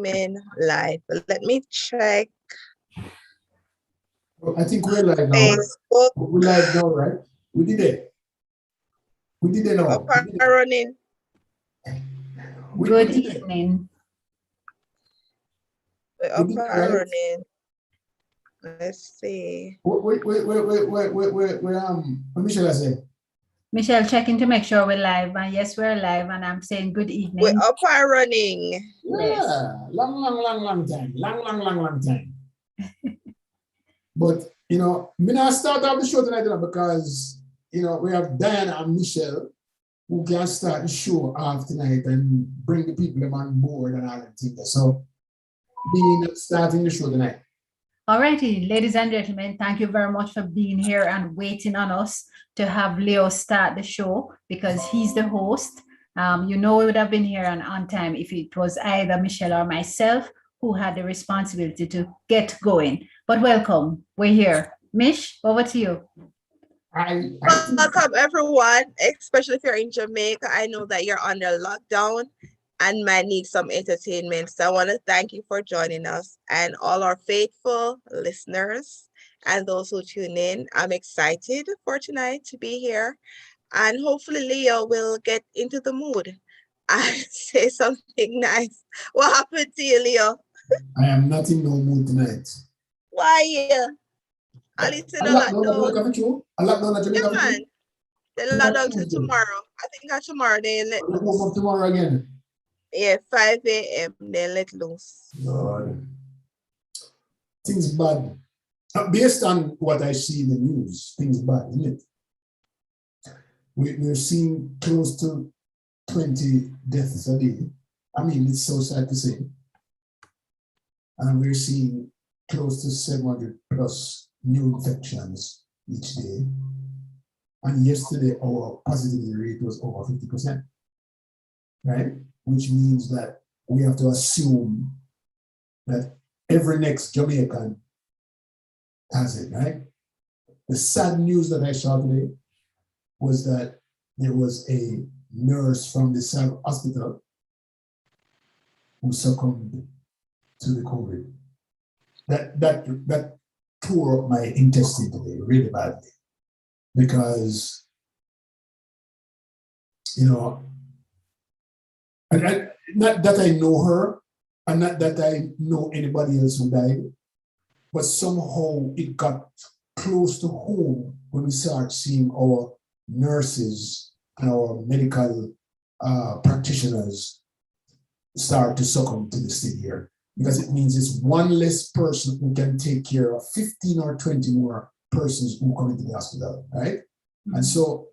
in live. Let me check Well, I think we're live now. Facebook. We're live now, right? We did it. We did it now. Up and running. Good evening. We're up and running. Let's see. Wait, Michelle, I say. Michelle, checking to make sure we're live. And yes, we're live. And I'm saying good evening. We're up and running. Yeah, Yes. long time. Long time. But, you know, me not start off the show tonight because, you know, we have Diana and Michelle who can start the show off tonight and bring the people on board and all that things. So, being starting the show tonight. Alrighty, ladies and gentlemen, thank you very much for being here and waiting on us to have Leo start the show because he's the host. You know, we would have been here on time if it was either Michelle or myself who had the responsibility to get going. But welcome, we're here. Mish, over to you. Welcome everyone, especially if you're in Jamaica. I know that you're under lockdown and might need some entertainment. So I want to thank you for joining us and all our faithful listeners and those who tune in. I'm excited for tonight to be here and hopefully Leo will get into the mood and say something nice. What happened to you, Leo? I am not in no mood tonight. Why? At least in a lockdown. Yeah, man. They lockdown till tomorrow. I think tomorrow they let loose. Tomorrow again. Yeah, 5 a.m. they let loose. Lord. Things bad. Based on what I see in the news, things bad, isn't it? We're seeing close to 20 deaths a day. I mean, it's so sad to say. And we're seeing close to 700 plus new infections each day. And yesterday, our positivity rate was over 50%, right? Which means that we have to assume that every next Jamaican has it, right? The sad news that I saw today was that there was a nurse from the South Hospital who succumbed to the COVID. That tore up my intestine today really badly because, you know, not that I know her and not that I know anybody else who died, but somehow it got close to home when we started seeing our nurses and our medical practitioners start to succumb to this thing here. Because it means it's one less person who can take care of 15 or 20 more persons who come into the hospital, right? Mm-hmm. And so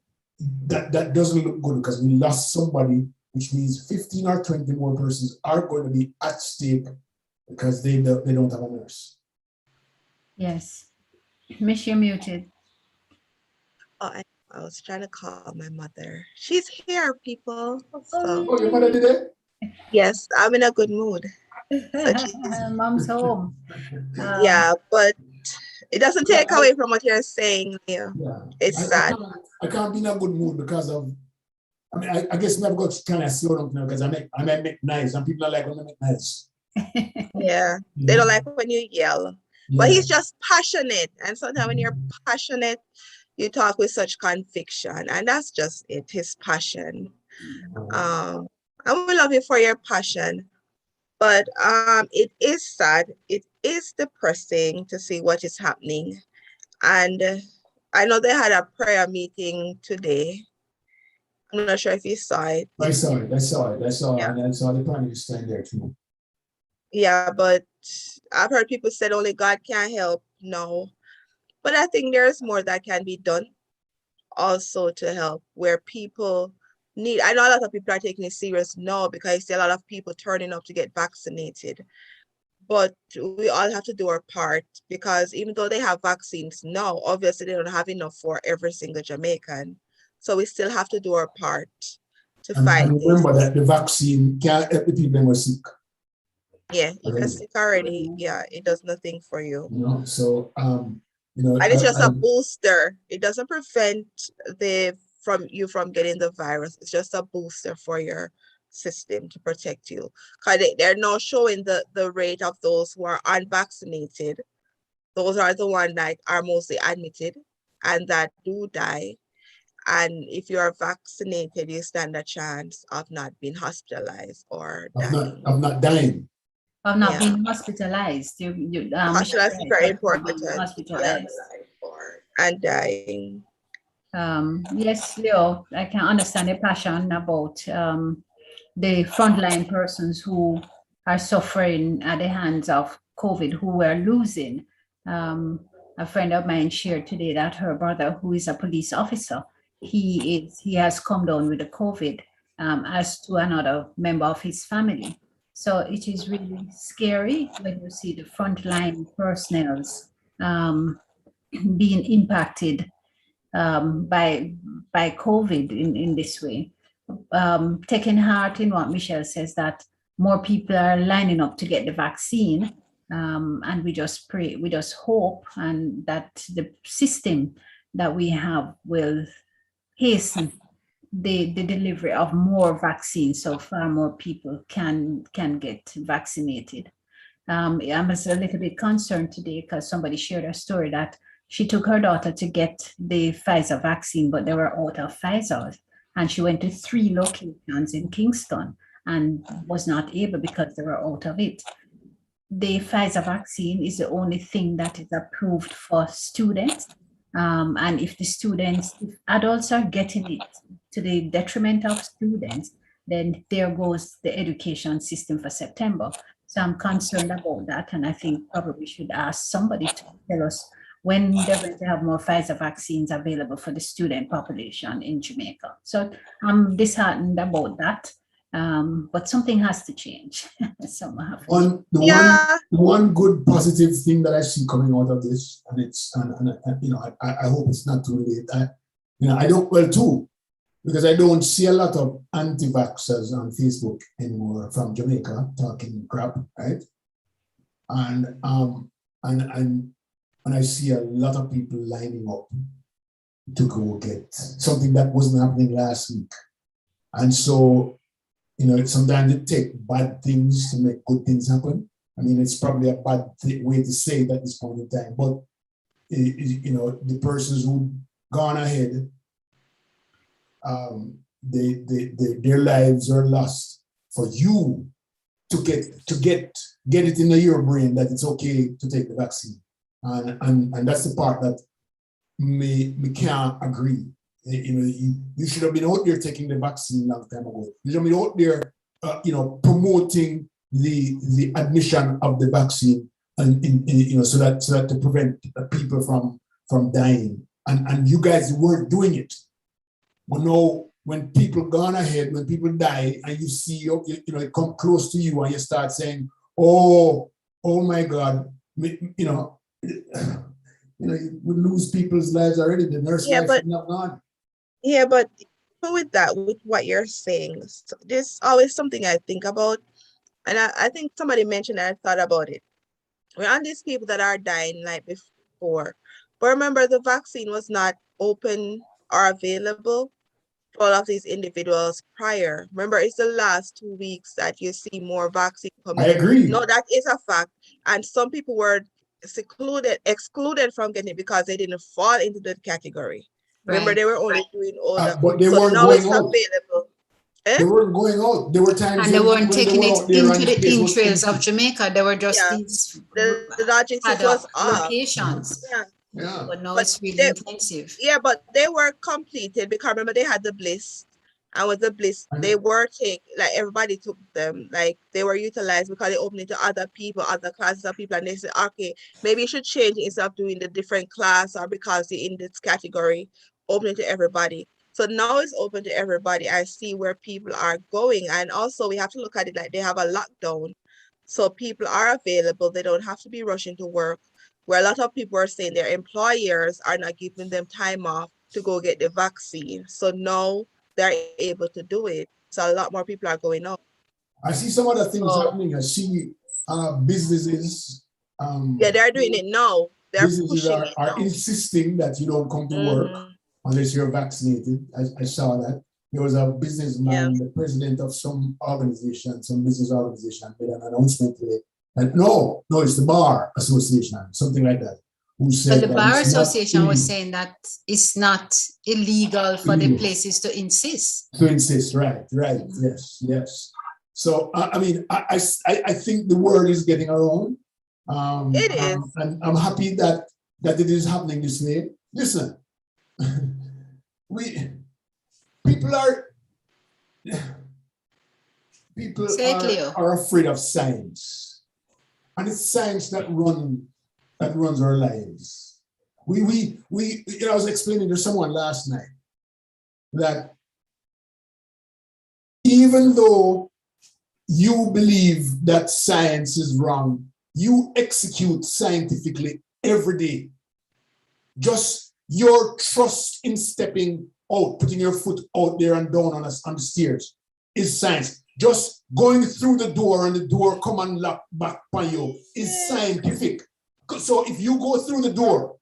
that doesn't look good because we lost somebody, which means 15 or 20 more persons are going to be at stake because they don't have a nurse. Yes. Mish, you're muted. Oh, I was trying to call my mother. She's here, people. So. Oh, your mother did it? Yes, I'm in a good mood. Mom's home. Yeah, but it doesn't take away from what you're saying. Yeah. It's sad. I can't be in a good mood because of, I mean, I guess I've got to kind of slow down now because I make nice and people are like when I make nice. Yeah, they don't like when you yell. Yeah. But he's just passionate. And sometimes when you're passionate, you talk with such conviction. And that's just it, his passion. And we love you for your passion. But it is sad. It is depressing to see what is happening. And I know they had a prayer meeting today. I'm not sure if you saw it. I saw it. Yeah. And I saw the Prime Minister in there too. Yeah, but I've heard people said only God can help. No. But I think there's more that can be done also to help where people need. I know a lot of people are taking it serious now because I see a lot of people turning up to get vaccinated. But we all have to do our part because even though they have vaccines now, obviously they don't have enough for every single Jamaican. So we still have to do our part to fight this. Remember that the vaccine can't help the people who are sick. Yeah, if you're sick already, yeah, it does nothing for you. You know, so you know, and it's just a booster. It doesn't prevent you from getting the virus. It's just a booster for your system to protect you. Because they're now showing the rate of those who are unvaccinated. Those are the ones that are mostly admitted and that do die. And if you are vaccinated, you stand a chance of not being hospitalized or dying. Of not dying. Of not Yeah. being hospitalized. Hospitalized is very important. Hospitalized. And dying. Yes, Leo, I can understand the passion about the frontline persons who are suffering at the hands of COVID, who were losing. A friend of mine shared today that her brother, who is a police officer, he has come down with the COVID, as to another member of his family. So it is really scary when you see the frontline personnel being impacted by COVID in this way. Taking heart in what Michelle says, that more people are lining up to get the vaccine, and we just pray, we just hope, and that the system that we have will hasten the delivery of more vaccines, so far more people can get vaccinated. I was a little bit concerned today because somebody shared a story that she took her daughter to get the Pfizer vaccine, but they were out of Pfizer. And she went to 3 locations in Kingston and was not able because they were out of it. The Pfizer vaccine is the only thing that is approved for students. And if adults are getting it to the detriment of students, then there goes the education system for September. So I'm concerned about that. And I think probably should ask somebody to tell us when they're going to have more Pfizer vaccines available for the student population in Jamaica. So I'm disheartened about that. But something has to change. One good positive thing that I see coming out of this, and it's I hope it's not too late. I don't, well too, because I don't see a lot of anti-vaxxers on Facebook anymore from Jamaica talking crap, right? And I see a lot of people lining up to go get something that wasn't happening last week. And so, sometimes it takes bad things to make good things happen. I mean, it's probably a bad way to say it at this point in time, but the persons who gone ahead, their lives are lost for you to get it in your brain that it's okay to take the vaccine, and that's the part that me can't agree. You should have been out there taking the vaccine a long time ago. You should have been out there, promoting the admission of the vaccine, and so that to prevent people from dying. And you guys weren't doing it. But now, when people gone ahead, when people die, and you see, it come close to you, and you start saying, "Oh my God," you lose people's lives already. The nurse life is not gone. Yeah, but with that, with what you're saying, there's always something I think about. And I think somebody mentioned that I thought about it. We're on these people that are dying like before. But remember, the vaccine was not open or available for all of these individuals prior. Remember, it's the last 2 weeks that you see more vaccine coming. I agree. No, that is a fact. And some people were excluded from getting it because they didn't fall into that category. Remember, they were only doing all that. But they weren't now going it's out. available. They weren't going out. There were times and they weren't taking it into the entrails of Jamaica. They were just these the logistics was off. Locations. Yeah. But now it's really intensive. Yeah, but they were completed because remember they had the bliss. And with the bliss, they were like everybody took them, like they were utilized because they opened it to other people, other classes of people, and they said, okay, maybe you should change it instead of doing the different class or because you're in this category, open it to everybody. So now it's open to everybody. I see where people are going. And also we have to look at it like they have a lockdown. So people are available. They don't have to be rushing to work. Where a lot of people are saying their employers are not giving them time off to go get the vaccine. So now they're able to do it. So a lot more people are going out. I see some other things happening. I see businesses. They're doing it now. They're businesses are insisting that you don't come to work unless you're vaccinated. I saw that. there was a businessman, the president of some organization, some business organization, made an announcement today. And no, it's the bar association, something like that, who said But the that Bar it's not Association was illegal saying that it's not illegal for the places to insist. to insist. Right, yes. So I mean, I think the word is getting around. It is. And I'm happy that it is happening this way. Listen, people are afraid of science, and it's science that runs our lives. I was explaining to someone last night that even though you believe that science is wrong, you execute scientifically every day. Just your trust in stepping out, putting your foot out there and down on the stairs is science. Just going through the door and the door come and lock back on you is scientific. So if you go through the door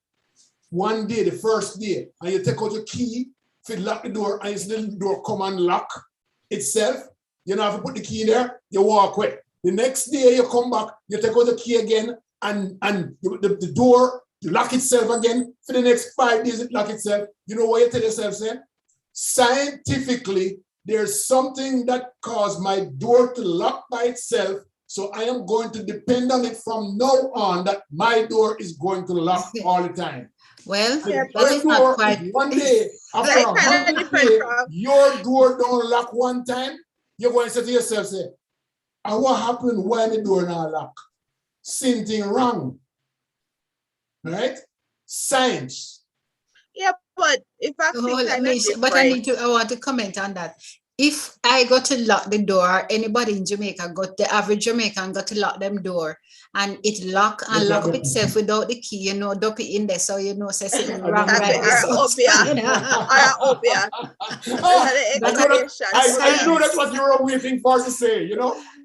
one day, the first day, and you take out your key, if you lock the door and the door come and lock itself, you don't have to put the key there, you walk away. The next day you come back, you take out the key again, and the door lock itself again. For the next 5 days, it lock itself. You know what you tell yourself, say? Scientifically, there's something that caused my door to lock by itself, so I am going to depend on it from now on that my door is going to lock all the time. Well, that is not quite. One day, after 100 days, your door don't lock one time, you're going to say to yourself, say, what happened when the door not lock? Same thing wrong. Right? Science. Yeah, but if I I want to comment on that. If I got to lock the door, anybody in Jamaica the average Jamaican got to lock them door, and it lock up itself without the key, dump it in there, so say something wrong, right? I know that's what you were waiting for to say,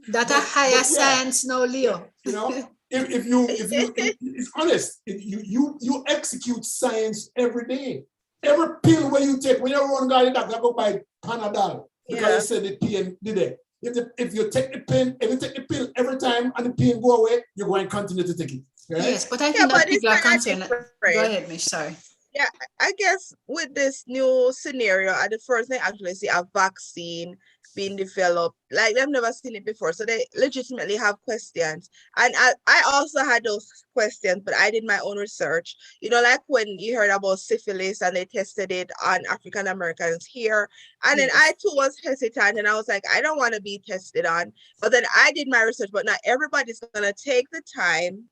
That a higher science now, Leo. If it's honest, you execute science every day. Every pill where you take, when you run guy doctor, go buy Panadol because you said the pain did it. If you take the pill every time and the pain go away, you're going to continue to take it. Right? Yes, but I think that people are concerned. Go ahead, Mish. Sorry. Yeah, I guess with this new scenario, the first thing I actually see a vaccine being developed, like they've never seen it before, so they legitimately have questions. And I also had those questions, but I did my own research. Like when you heard about syphilis and they tested it on African Americans here, and then I too was hesitant, and I was like, I don't want to be tested on. But then I did my research, but not everybody's gonna take the time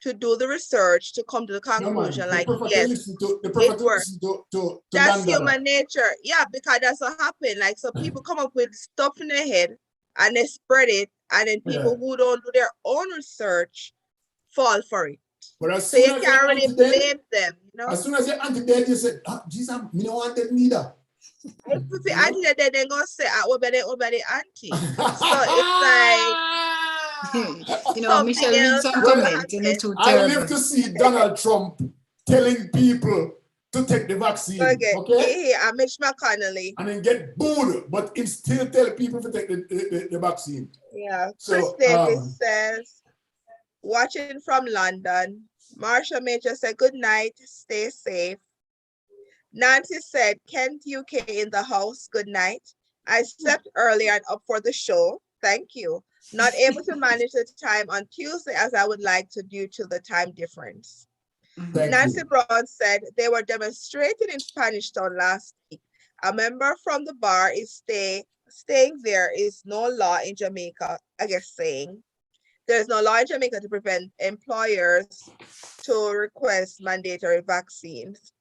to do the research to come to the conclusion, yes, it works. That's human nature. Yeah, because that's what happened. Like, so people come up with stuff in their head and they spread it, and then people who don't do their own research fall for it. But so you can't really blame them, As soon as you're anti-dead, you say, Jesus, me don't want that neither. If you say anti-dead, they're going to say, what about the anti? So it's like, Michelle read some comment, I live to see Donald Trump telling people to take the vaccine. Okay? I'm Mitch McConnell. And then get booed, but he still tell people to take the vaccine. Yeah. So, Chris Davis says, watching from London. Marsha Major said, good night, stay safe. Nancy said, Kent, UK in the house, good night. I slept early and up for the show. Thank you. Not able to manage the time on Tuesday as I would like to due to the time difference. Nancy Brown said they were demonstrating in Spanish Town last week. A member from the bar is staying there is no law in Jamaica, I guess saying. There's no law in Jamaica to prevent employers to request mandatory vaccines.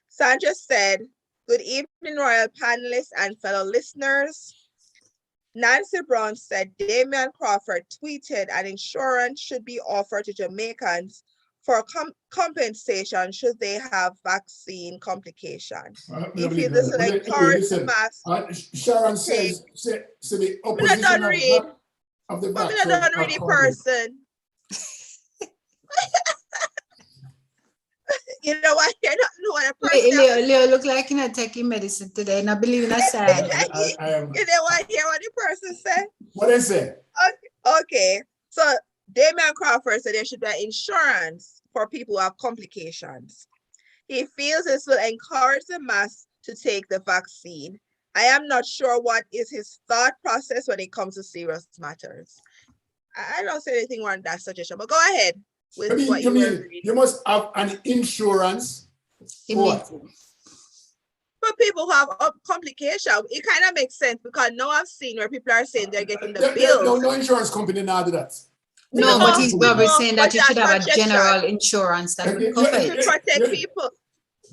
Sandra said, good evening, royal panelists and fellow listeners. Nancy Brown said Damian Crawford tweeted an insurance should be offered to Jamaicans for compensation should they have vaccine complications. If you listen to encourage the mass, Sharon says the opposition of the vaccine. I don't read person. You know what? You don't know what a person. Leo look like you're not taking medicine today, and I believe in a side. I am. You know what? Hear what the person said? What I say? Okay. So Damian Crawford said there should be insurance for people who have complications. He feels this will encourage the mass to take the vaccine. I am not sure what is his thought process when it comes to serious matters. I don't say anything wrong with that suggestion, but go ahead with what you were reading. You must have an insurance for what? For people who have complications, it kind of makes sense because now I've seen where people are saying they're getting the bills. No insurance company now do that. No, but he's probably saying that you should have a general insurance that will cover it. To protect people.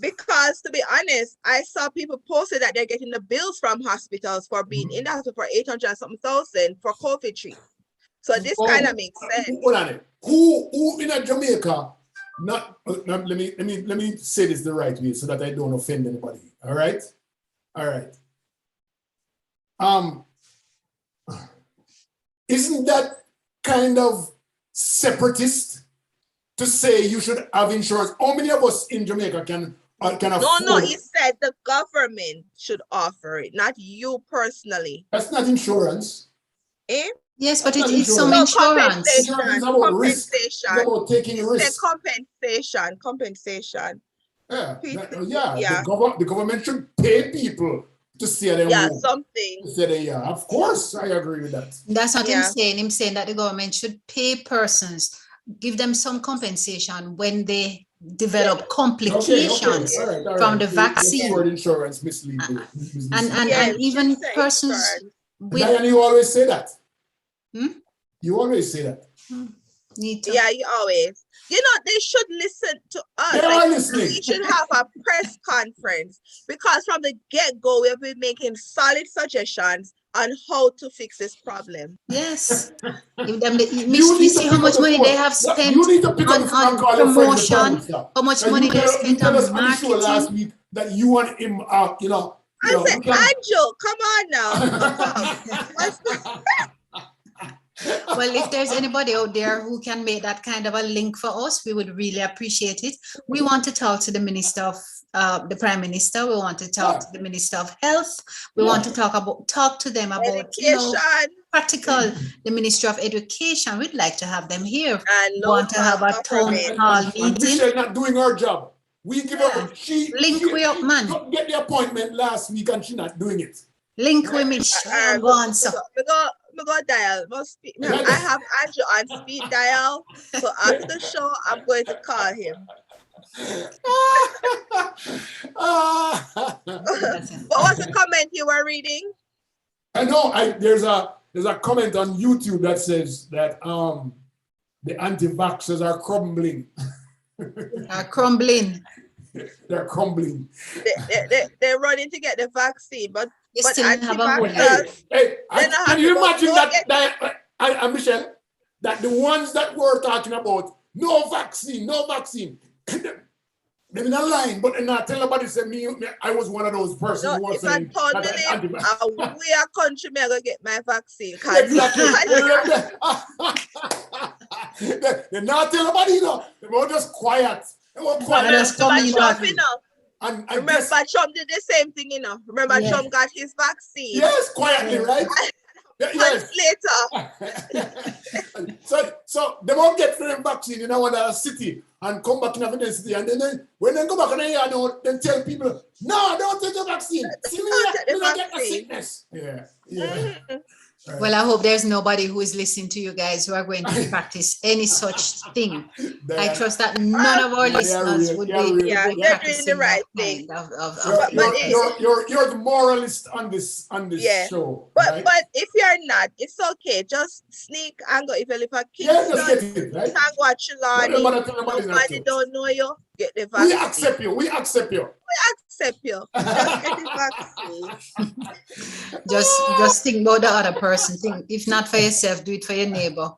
Because to be honest, I saw people posted that they're getting the bills from hospitals for being in the hospital for 800 something thousand for COVID treatment. So this kind of makes sense. Hold on it. Who in Jamaica? Let me say this the right way so that I don't offend anybody. All right. Isn't that kind of separatist to say you should have insurance? How many of us in Jamaica can afford? No, he said the government should offer it, not you personally. That's not insurance. Eh? Yes, but it is some insurance. Insurance is about risk. It's about taking risk. Compensation. Yeah. The government should pay people to stay there. Yeah, something. Of course, I agree with that. That's what I'm saying. I'm saying that the government should pay persons, give them some compensation when they develop complications from the vaccine. The insurance misleading. And even persons. Diane, you always say that. You always say that. Need to. Yeah, you always. You know, they should listen to us. They are listening. We should have a press conference because from the get-go, we have been making solid suggestions on how to fix this problem. Yes. You see how much money they have spent on promotion, how much money they spent on marketing. Last week that you and him are, I said, Angel, come on now. Well, if there's anybody out there who can make that kind of a link for us, we would really appreciate it. We want to talk to the Minister of the Prime Minister. We want to talk to the Minister of Health. We want to talk to them about practical. The Ministry of Education. We'd like to have them here. We want to have a town hall meeting. Michelle not doing her job. We give her we up, man. Get the appointment last week and she not doing it. Link with Michelle. Go on, sir. Go dial. I have Andrew on speed dial. So after the show, I'm going to call him. What was the comment you were reading? I know. There's a comment on YouTube that says that the anti-vaxxers are crumbling. They're crumbling. They're running to get the vaccine, but anti-vaxxers. Can you imagine that Michelle, that the ones that we're talking about, no vaccine. They're in a line, but not tell nobody say me. I was one of those persons who was saying that we are country, me I go get my vaccine. They're not telling nobody, They were just quiet. And remember, Trump did the same thing, Remember, Trump got his vaccine. Yes, quietly, right? Months later. So they won't get the vaccine in another city and come back in another city. And then when they go back in the then tell people, no, don't take the vaccine. See me, don't get the sickness. Yeah. Right. Well, I hope there's nobody who is listening to you guys who are going to practice any such thing. I trust that none of our listeners would be they're doing the right thing. You're the moralist on this show. But if you're not, it's okay. Just sneak and go. If you live at Kingston, you can watch nobody don't know you. Get the vaccine. We accept you. Just get the vaccine. Just think about the other person. If not for yourself, do it for your neighbor.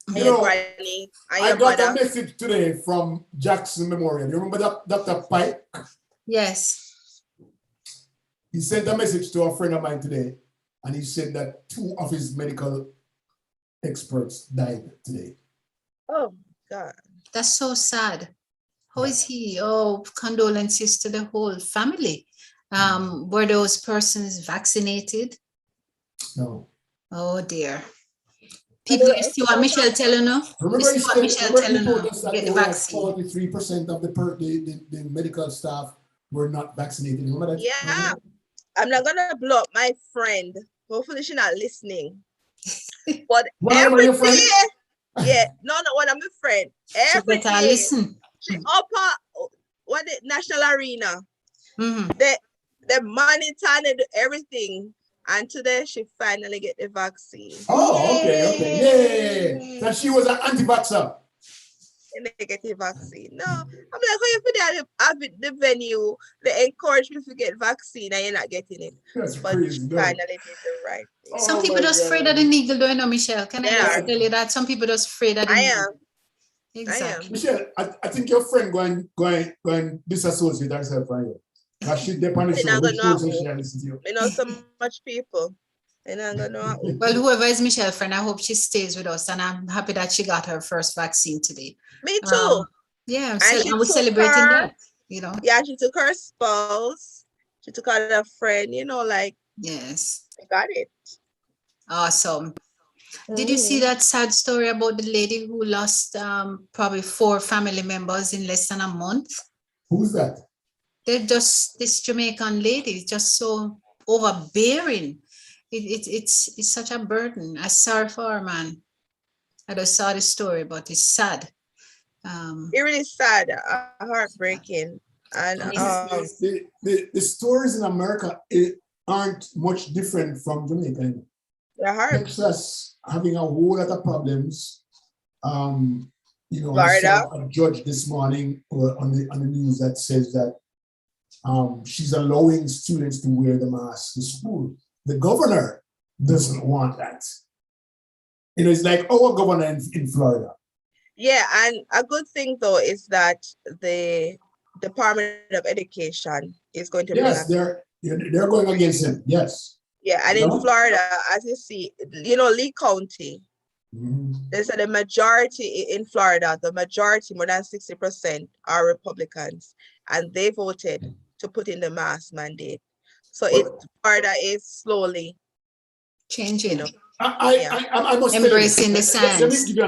I got a message today from Jackson Memorial. You remember that Dr. Pike? Yes. He sent a message to a friend of mine today, and he said that 2 of his medical experts died today. Oh God. That's so sad. How is he? Oh, condolences to the whole family. Were those persons vaccinated? No. Oh dear. People used to what Michelle telling you. Remember he said, Michelle remember he telling told you us that get the only like vaccine. 43% of the medical staff were not vaccinated. Remember that? Yeah. I'm not gonna blow up my friend. Hopefully she's not listening. But One of every your friends? day, yeah, no, one of my friend. She Every better day, listen. she up what the national arena. Mhm. They monitor and do everything. And today she finally get the vaccine. Oh, okay. Yeah. That she was an anti-vaxxer. A negative vaccine. No, I'm like, how you put that have the venue, they encourage me to get vaccine and you're not getting it. That's But crazy. she No. finally did the right thing. Some Oh people my just afraid of the God. needle, don't you know, Michelle? Can I They just are. tell you that? Some people just afraid of the I needle. am. Exactly. Michelle, I think your friend going disassociate herself from you. Because she depend on the You're show. not Which gonna shows know. she can listen to you? You know so much people. You're not gonna know. Well, whoever is Michelle's friend, I hope she stays with us, and I'm happy that she got her first vaccine today. Me too. Yeah, And so she I was took celebrating her, that, you know. yeah, she took her spouse, she took her friend, like Yes, I got it. awesome. Did you see that sad story about the lady who lost probably 4 family members in less than a month? Who's that? They're just this Jamaican lady is just so overbearing. It's such a burden. I'm sorry for her, man. I just saw the story, but it's sad. It really sad, heartbreaking. And The stories in America aren't much different from Jamaica. they're hard. Texas having a whole lot of problems. I Florida. saw a judge this morning on the news that says that she's allowing students to wear the mask to school. The governor doesn't want that. It's like our governor in Florida. Yeah, and a good thing though is that the Department of Education is going to bring Yes, they're going against him. Yes. Yeah, and in Florida, as you see, Lee County, they said the majority in Florida, the majority, more than 60%, are Republicans, and they voted to put in the mask mandate. So Florida is slowly changing. I must embracing the science. Let me give you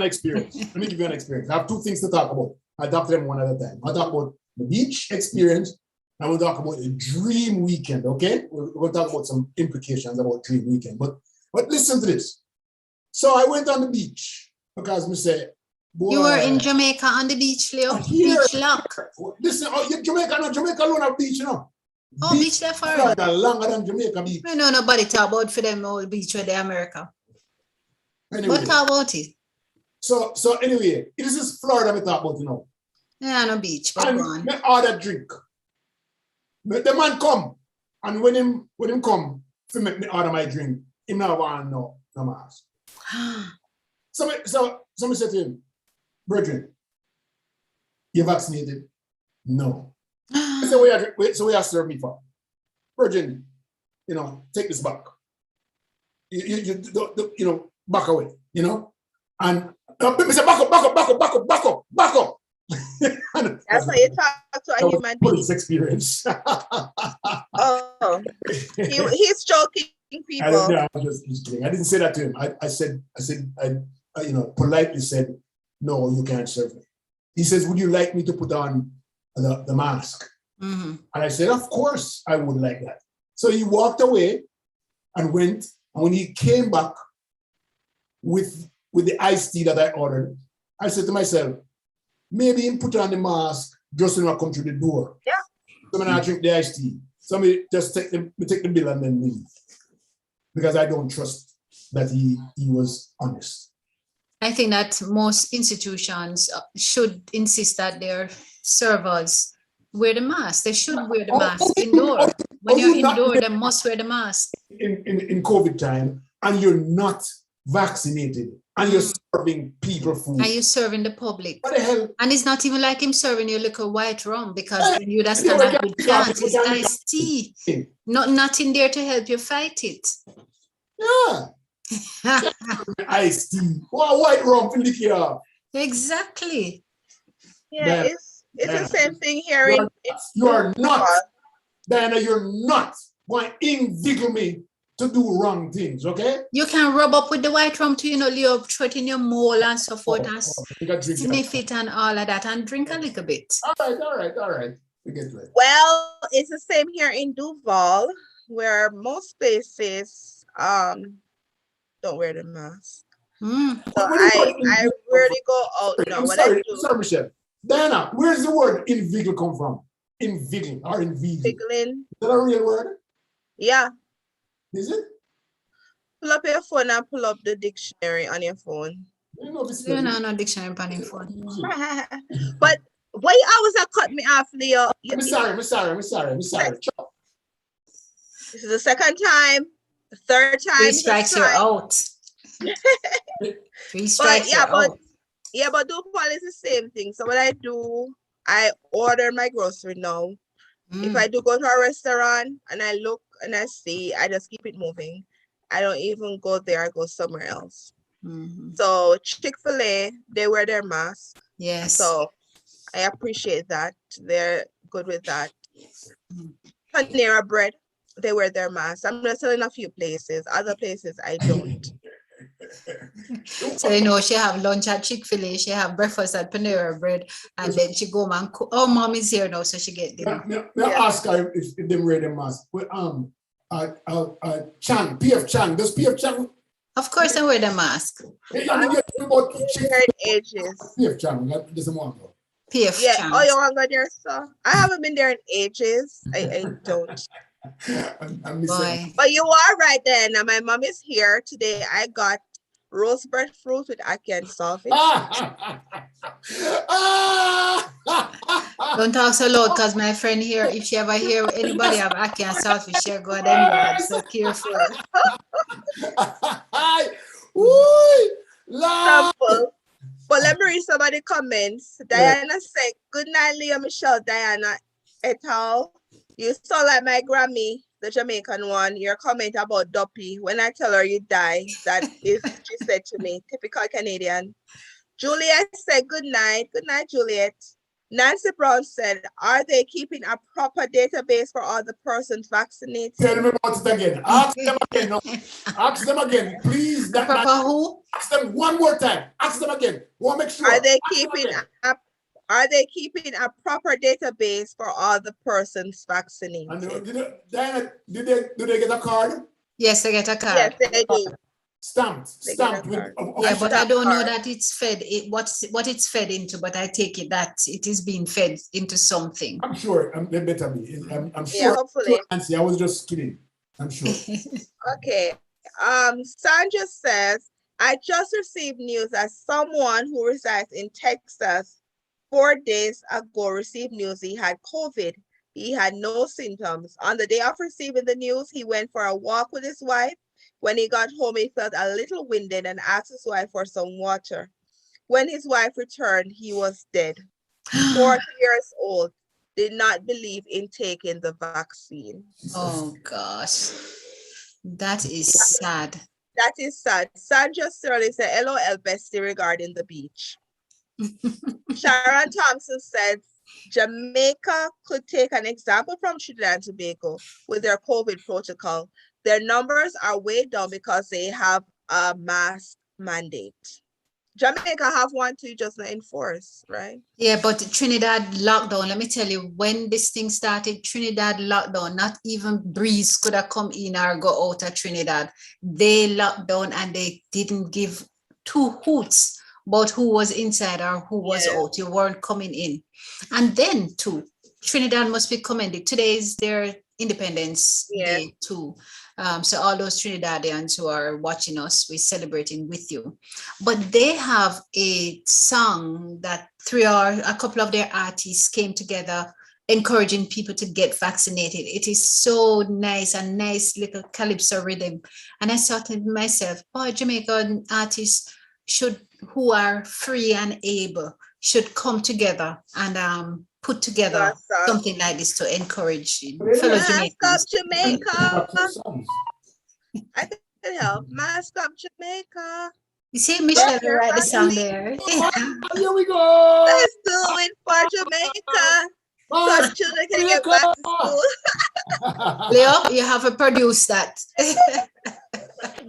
an experience. I have 2 things to talk about. I talk them one at a time. I talk about the beach experience. I will talk about a dream weekend. Okay, we'll talk about some implications about dream weekend. But listen to this. So I went on the beach because me say, boy, you were in Jamaica on the beach, Leo. Beach lock. Listen, Jamaica alone have beach, Oh, beach there for longer than Jamaica beach. I know nobody talk about for them old beach where they America. Anyway, but talk about it. So anyway, this is Florida we talk about, Yeah, no beach, but go on. Me order drink. The man come, and when him come to make me order my drink, him not want no mask. So me say to him, brethren, you vaccinated? No. I said, so we are serve me for? Brethren, take this back. You back away, and me say back up. That's how you talk to a human being. Police experience. Oh, he's joking people. I'm just kidding. I didn't say that to him. I said, politely said, no, you can't serve me. He says, would you like me to put on the mask? Mm-hmm. And I said, of course I would like that. So he walked away and went. And when he came back with the iced tea that I ordered, I said to myself, maybe he put on the mask just when I come through the door. Yeah. So when I drink the iced tea, somebody just take the bill and then leave. Because I don't trust that he was honest. I think that most institutions should insist that their servers wear the mask. They should wear the mask indoor. When you're indoor, they must wear the mask. In COVID time, and you're not vaccinated, and you're serving people food. And you're serving the public. What the hell? And it's not even like him serving you like a white rum, because you just cannot good chance. It's iced tea. Nothing there to help you fight it. Yeah. Iced tea. Wow, white rum, liquor. Exactly. Yeah, It's the Diana, same thing here you in, are, you are not, Duval. Diana, you're not going to inveigle me to do wrong things, okay? You can rub up with the white rum to, Leo, throw it in your mole and so forth, and You got drink sniff it and all of that, and drink a little bit. all right. We get it. Well, it's the same here in Duval, where most places don't wear the mask. Mm. So I rarely go out now. I'm What I sorry, do, Michelle. Diana, where's the word inveigle come from? Inveigle or inveigle. pickling. Is that a real word? Yeah, Is it? pull up your phone and pull up the dictionary on your phone. You know, it's You know, no dictionary on your phone. But why you always cut me off, Leo? I'm sorry. This is the second time, the third time. 3 strikes, you're out. 3 strikes, you're out. Yeah, but Duval is the same thing. So what I do, I order my grocery now. If I do go to a restaurant and I look and I see, I just keep it moving. I don't even go there, I go somewhere else. So Chick-fil-A, they wear their mask. Yes. So I appreciate that. They're good with that. Panera Bread, they wear their mask. I'm just telling a few places. Other places, I don't. So, she have lunch at Chick-fil-A, she have breakfast at Panera Bread, and then she go and cook. Oh, mom is here now, so she get dinner. Ask her if they wear their mask. But, Chang, PF Chang, does PF Chang? Of course, I wear the mask. Ages. PF Chang, that doesn't want to. PF Yeah. Chang. Oh, you want to go there, sir? I haven't been there in ages. I don't. I'm missing. But you are right then. Now, my mom is here today. I got roast breadfruit with ackee and saltfish. Don't talk so loud, because my friend here, if she ever hear anybody have ackee and saltfish, she'll go them yard. So careful. Sample. But let me read some of the comments. Diana said, "Good night, Leah Michelle, Diana et al. You sound like my Grammy, the Jamaican one. Your comment about Duppy. When I tell her you die, that is, she said to me, typical Canadian." Juliet said, "Good night. Good night, Juliet." Nancy Brown said, "Are they keeping a proper database for all the persons vaccinated?" Tell me about it again. Ask them again. No. Ask them again, please. Proper who? Ask them one more time. Ask them again. We'll make sure. Are they keeping a proper database for all the persons vaccinated? And Diana, do they get a card? Yes, they get a card. Yes, they do. Stamped with. Yeah, but I don't know that it's fed. What it's fed into, but I take it that it is being fed into something. I'm sure they better be. I'm sure. Yeah, hopefully. Nancy, I was just kidding. I'm sure. Okay. Sandra says, "I just received news that someone who resides in Texas 4 days ago received news he had COVID. He had no symptoms. On the day of receiving the news, he went for a walk with his wife. When he got home, he felt a little winded and asked his wife for some water. When his wife returned, he was dead. 40 years old, did not believe in taking the vaccine." Oh gosh, that is sad. That is sad. Sandra Sterling said, "LOL bestie regarding the beach." Sharon Thompson said, "Jamaica could take an example from Trinidad and Tobago with their COVID protocol. Their numbers are way down because they have a mask mandate. Jamaica have one too, just not enforce, right?" Yeah, but Trinidad lockdown, let me tell you, when this thing started, Trinidad lockdown, not even breeze could have come in or go out of Trinidad. They locked down and they didn't give two hoots about who was inside or who was out. You weren't coming in. And then too, Trinidad must be commended. Today is their Independence Day too. So all those Trinidadians who are watching us, we're celebrating with you. But they have a song that a couple of their artists came together encouraging people to get vaccinated. It is so nice, a nice little calypso rhythm. And I thought to myself, Jamaican artists who are free and able should come together and put together something like this to encourage fellow Jamaicans. Mask up Jamaica. I can help. Mask up Jamaica. You see, Michelle will Your write the song family. there. Here we go. Let's do it for Jamaica. So children can get back to school. Leo, you have to produce that.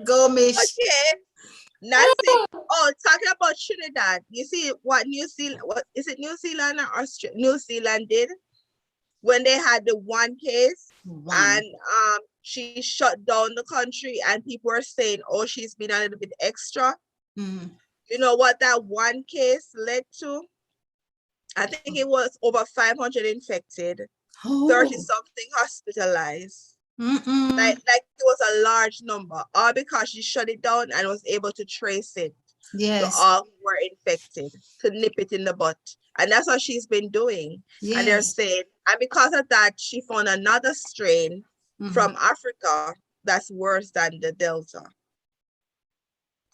Go, Mish. Okay. Nothing. Oh, talking about Trinidad. You see what New Zealand, what is it, New Zealand or New Zealand did when they had the one case and she shut down the country and people were saying, oh, she's been a little bit extra. Mhm. You know what that one case led to? I think it was over 500 infected, 30 something hospitalized. Like it was a large number, all because she shut it down and was able to trace it to all who were infected, to nip it in the butt. And that's what she's been doing. Yes. And they're saying, and because of that, she found another strain from Africa that's worse than the Delta.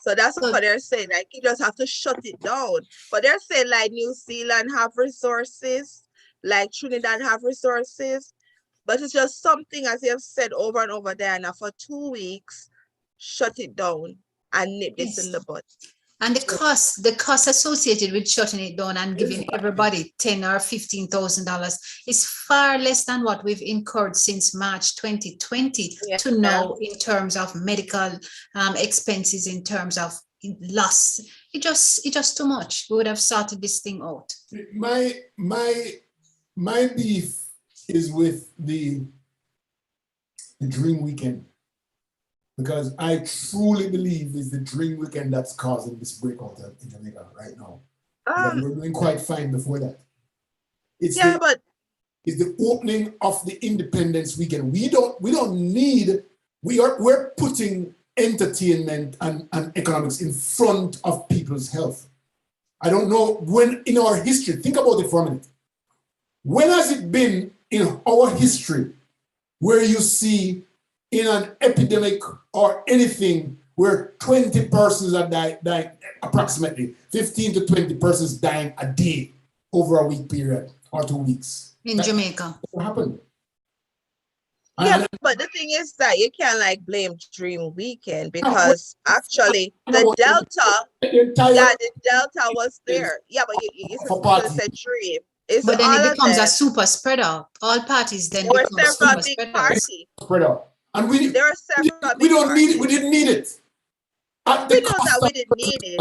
So that's what they're saying. Like, you just have to shut it down. But they're saying like New Zealand have resources, like Trinidad have resources. But it's just something, as you have said over and over there, now for 2 weeks, shut it down and nip this in the butt. And the cost associated with shutting it down and giving everybody $10,000 or $15,000 is far less than what we've incurred since March 2020 to know in terms of medical expenses, in terms of loss. It just too much. We would have sorted this thing out. My beef is with the Dream Weekend, because I truly believe it's the Dream Weekend that's causing this breakout in Jamaica right now. We were doing quite fine before that. It's the opening of the Independence Weekend. We're putting entertainment and economics in front of people's health. I don't know when in our history, think about it for a minute. When has it been in our history where you see in an epidemic or anything where 20 persons are dying, approximately 15 to 20 persons dying a day over a week period or 2 weeks? In Jamaica. What happened? Yeah, but the thing is that you can't like blame Dream Weekend, because actually the Delta was there. Yeah, but you said Dream. But then it becomes a super spreader. All parties then become super spreader. And we don't need it. We didn't need it. We know that we didn't need it.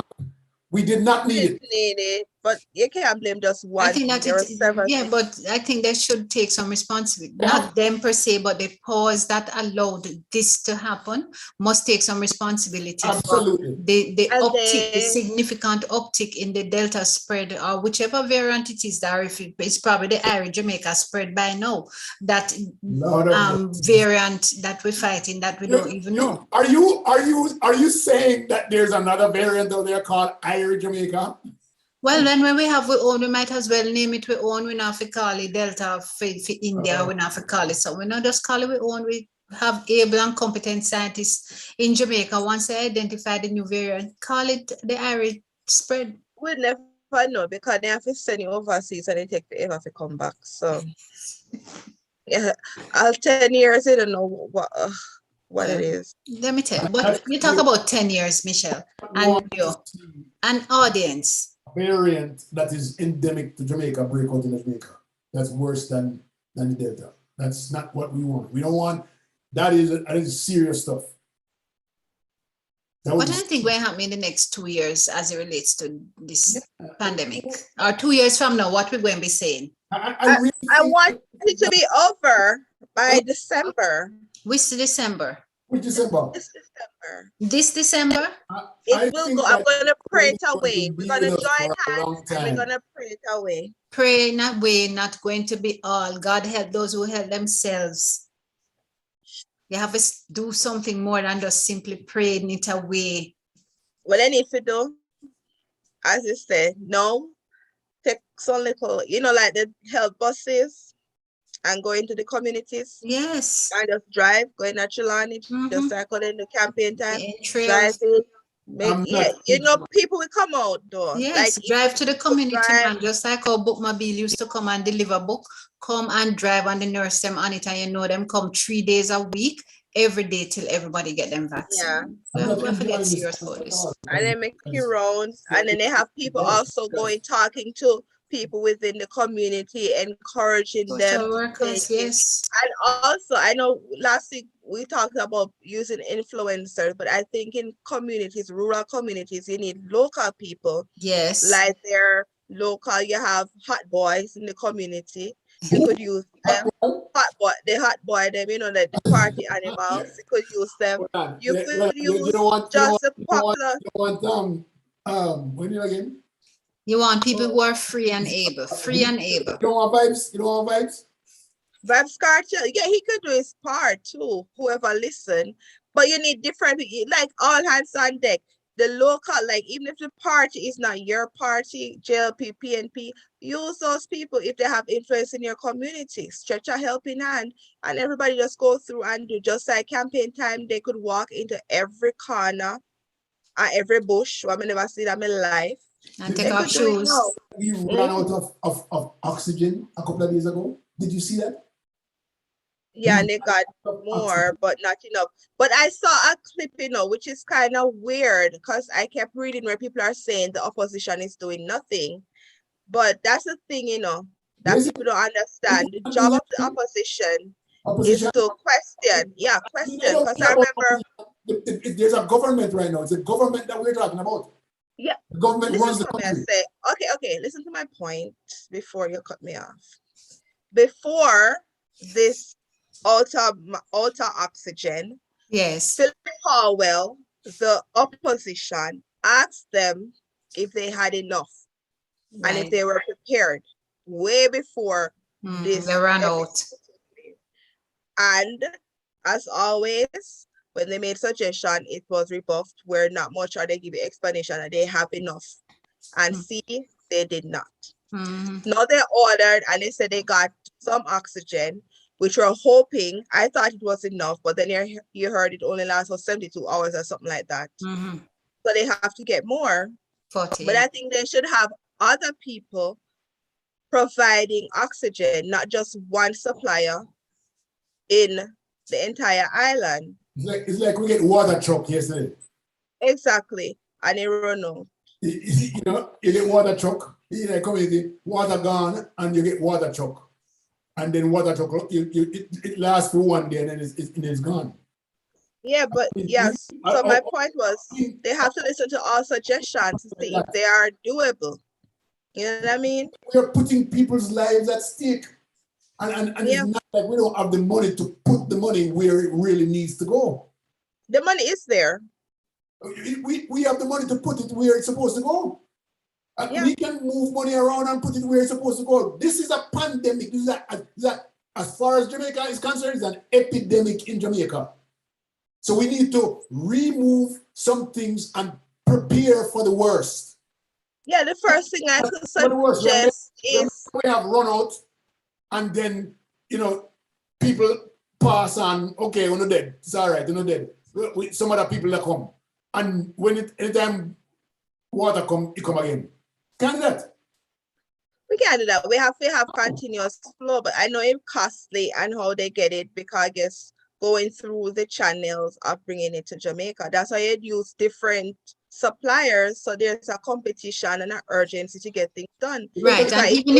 We did not need it, but you can't blame just one. I think that but I think they should take some responsibility. Not them per se, but the powers that allowed this to happen must take some responsibility. Absolutely. For the uptick, the significant uptick in the Delta spread, or whichever variant it is, that if it's probably the Irish Jamaica spread by now. That variant that we're fighting that we don't even know. Are you saying that there's another variant out there called Irish Jamaica? Well, then when we have our own, we might as well name it our own. We not have to call it Delta for India. We not have to call it. So we not just call it our own. We have able and competent scientists in Jamaica. Once they identify the new variant, call it the Irish spread. We never know, because they have to send you overseas and they take forever to come back. So yeah, 10 years, I don't know what it is. Let me tell you. But you talk about 10 years, Michelle, and an audience. Variant that is endemic to Jamaica break out in Jamaica. That's worse than the Delta. That's not what we want. We don't want that. Is serious stuff. What do you think will happen in the next 2 years as it relates to this pandemic? Or 2 years from now, what we're going to be saying? I want it to be over by December. Which December? Which December? This December? It will go. I'm going to pray it away. We're going to join hands and we're going to pray it away. Pray not way, not going to be all. God help those who help themselves. You have to do something more than just simply praying it away. Well, then if you do, as you said, no, take some little, like the help buses and go into the communities. Yes. And just drive, go in at Chilani, just cycle in the campaign time. Drive in. People will come out though. Yes, drive to the community, man. Just like how Bookmobile used to come and deliver book, come and drive and the nurse them on it, and them come 3 days a week. every day till everybody get them vaccine. Yeah. So not we have to get enjoying this serious about at this. all, And they make rounds, and then they have people also going talking to people within the community, encouraging them Social to workers, take it. yes. And also, I know last week we talked about using influencers, but I think in communities, rural communities, you need local people. Yes. Like their local, you have hot boys in the community. You could use them. The hot boy, them, like the party animals. You could use them. You could use just the popular. When you again? You want people who are free and able, free and able. You don't want vibes? You don't want vibes? Vibes Cartel, yeah, he could do his part too, whoever listen. But you need different, like all hands on deck. The local, like even if the party is not your party, JLP, PNP, use those people if they have influence in your community. Stretch a helping hand, and everybody just go through and do. Just like campaign time, they could walk into every corner and every bush. I never see that in my life. And They take off could do it shoes. now. We ran out of oxygen a couple of days ago. Did you see that? Yeah, and they got more, but not enough. But I saw a clip, which is kind of weird because I kept reading where people are saying the opposition is doing nothing. But that's the thing, that people don't understand. The job of the opposition is to question. Yeah, question. Because I remember. There's a government right now. It's a government that we're talking about. Yeah. The government runs the Listen to me, country. I say, okay, listen to my point before you cut me off. Before this ultra oxygen, Yes. Philip Powell, the opposition, asked them if they had enough and if they were prepared way before this. They ran out. And as always, when they made suggestion, it was rebuffed. Where not much, or they give you explanation that they have enough. And see, they did not. Now they ordered, and they said they got some oxygen, which we're hoping. I thought it was enough, but then you heard it only lasts for 72 hours or something like that. So they have to get more. 40. But I think they should have other people providing oxygen, not just one supplier in the entire island. It's like we get water truck yesterday. Exactly. And they run out. You get water truck in a community, water gone, and you get water truck. And then water truck, it lasts for one day and then it's gone. Yeah, but yes. So my point was they have to listen to all suggestions to see if they are doable. You know what I mean? We're putting people's lives at stake. And it's not like we don't have the money to put the money where it really needs to go. The money is there. We have the money to put it where it's supposed to go. We can move money around and put it where it's supposed to go. This is a pandemic. This is as far as Jamaica is concerned, it's an epidemic in Jamaica. So we need to remove some things and prepare for the worst. Yeah, the first thing I could suggest is we have run out, and then people pass on. Okay, we're not dead. It's all right. We're not dead. Some other people that come, and anytime water come, it come again. Can't do that. We can't do that. We have to have continuous flow, but I know it's costly and how they get it, because I guess going through the channels of bringing it to Jamaica. That's why you'd use different suppliers, so there's a competition and an urgency to get things done. Right, and even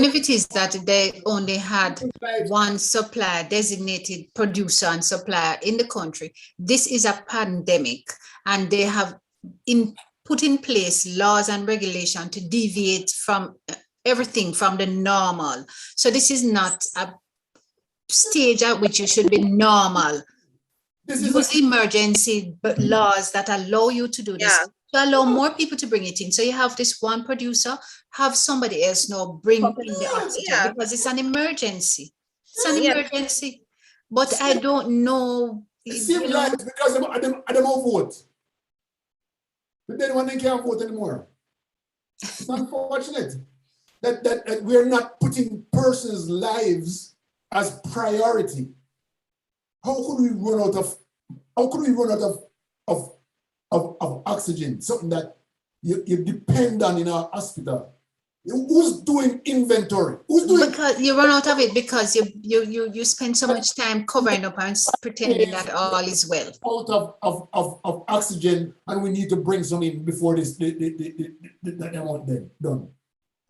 if it is that they only had one supplier, designated producer and supplier in the country, this is a pandemic, and they have put in place laws and regulation to deviate from everything from the normal. So this is not a stage at which you should be normal. Use emergency laws that allow you to do this, to allow more people to bring it in. So you have this one producer, have somebody else now bring in the oxygen, because it's an emergency. It's an emergency. But I don't know. It seems like it's because I don't vote. But then when they can't vote anymore. It's unfortunate that we're not putting persons' lives as priority. How could we run out of oxygen? Something that you depend on in our hospital. Who's doing inventory? Who's doing Because you run out of it because you spend so much time covering up and pretending that all is well. out of oxygen, and we need to bring some in before this that amount then done?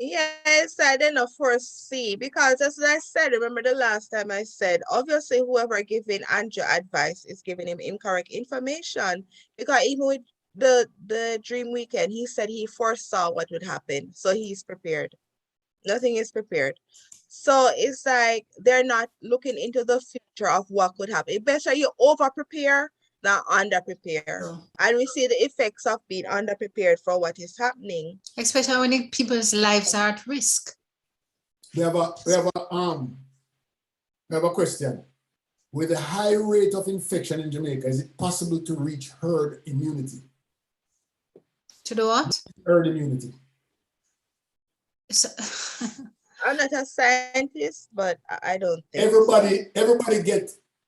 Yes, I didn't foresee because as I said, remember the last time I said, obviously whoever giving Andrew advice is giving him incorrect information because even with the dream weekend, he said he foresaw what would happen. So he's prepared. Nothing is prepared. So it's like they're not looking into the future of what could happen. It's better you over prepare than under prepare. Oh. And we see the effects of being under prepared for what is happening. Especially when people's lives are at risk. We have a question. With a high rate of infection in Jamaica, is it possible to reach herd immunity? To do what? Herd immunity. So, I'm not a scientist, but I don't think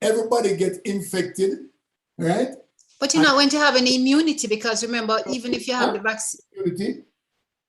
Everybody get infected, right? but you're not going to have any immunity because remember, even if you have the vaccine, Immunity.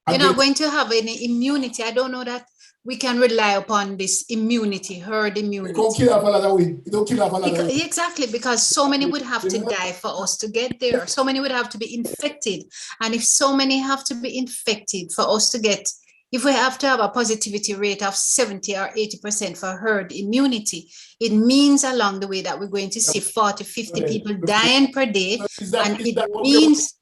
you're not going to have any immunity. I don't know that we can rely upon this immunity, herd immunity. Don't kill off a lot of we. Don't kill off a lot of we. Exactly, because so many would have to die for us to get there. So many would have to be infected. And if so many have to be infected for us to get, if we have to have a positivity rate of 70 or 80% for herd immunity, it means along the way that we're going to see 40, 50 people dying per day. And it means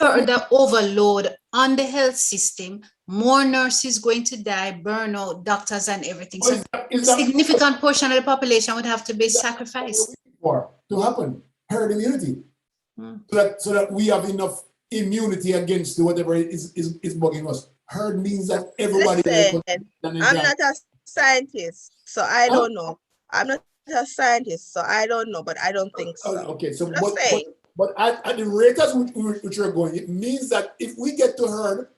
further overload on the health system, more nurses going to die, burnout, doctors and everything. So a significant portion of the population would have to be sacrificed. For to happen, herd immunity. So that we have enough immunity against whatever is bugging us. Herd means that everybody. Listen, I'm not a scientist, so I don't know. I'm not a scientist, so I don't know, but I don't think so. Okay, so but at the rate at which you're going, it means that if we get to herd,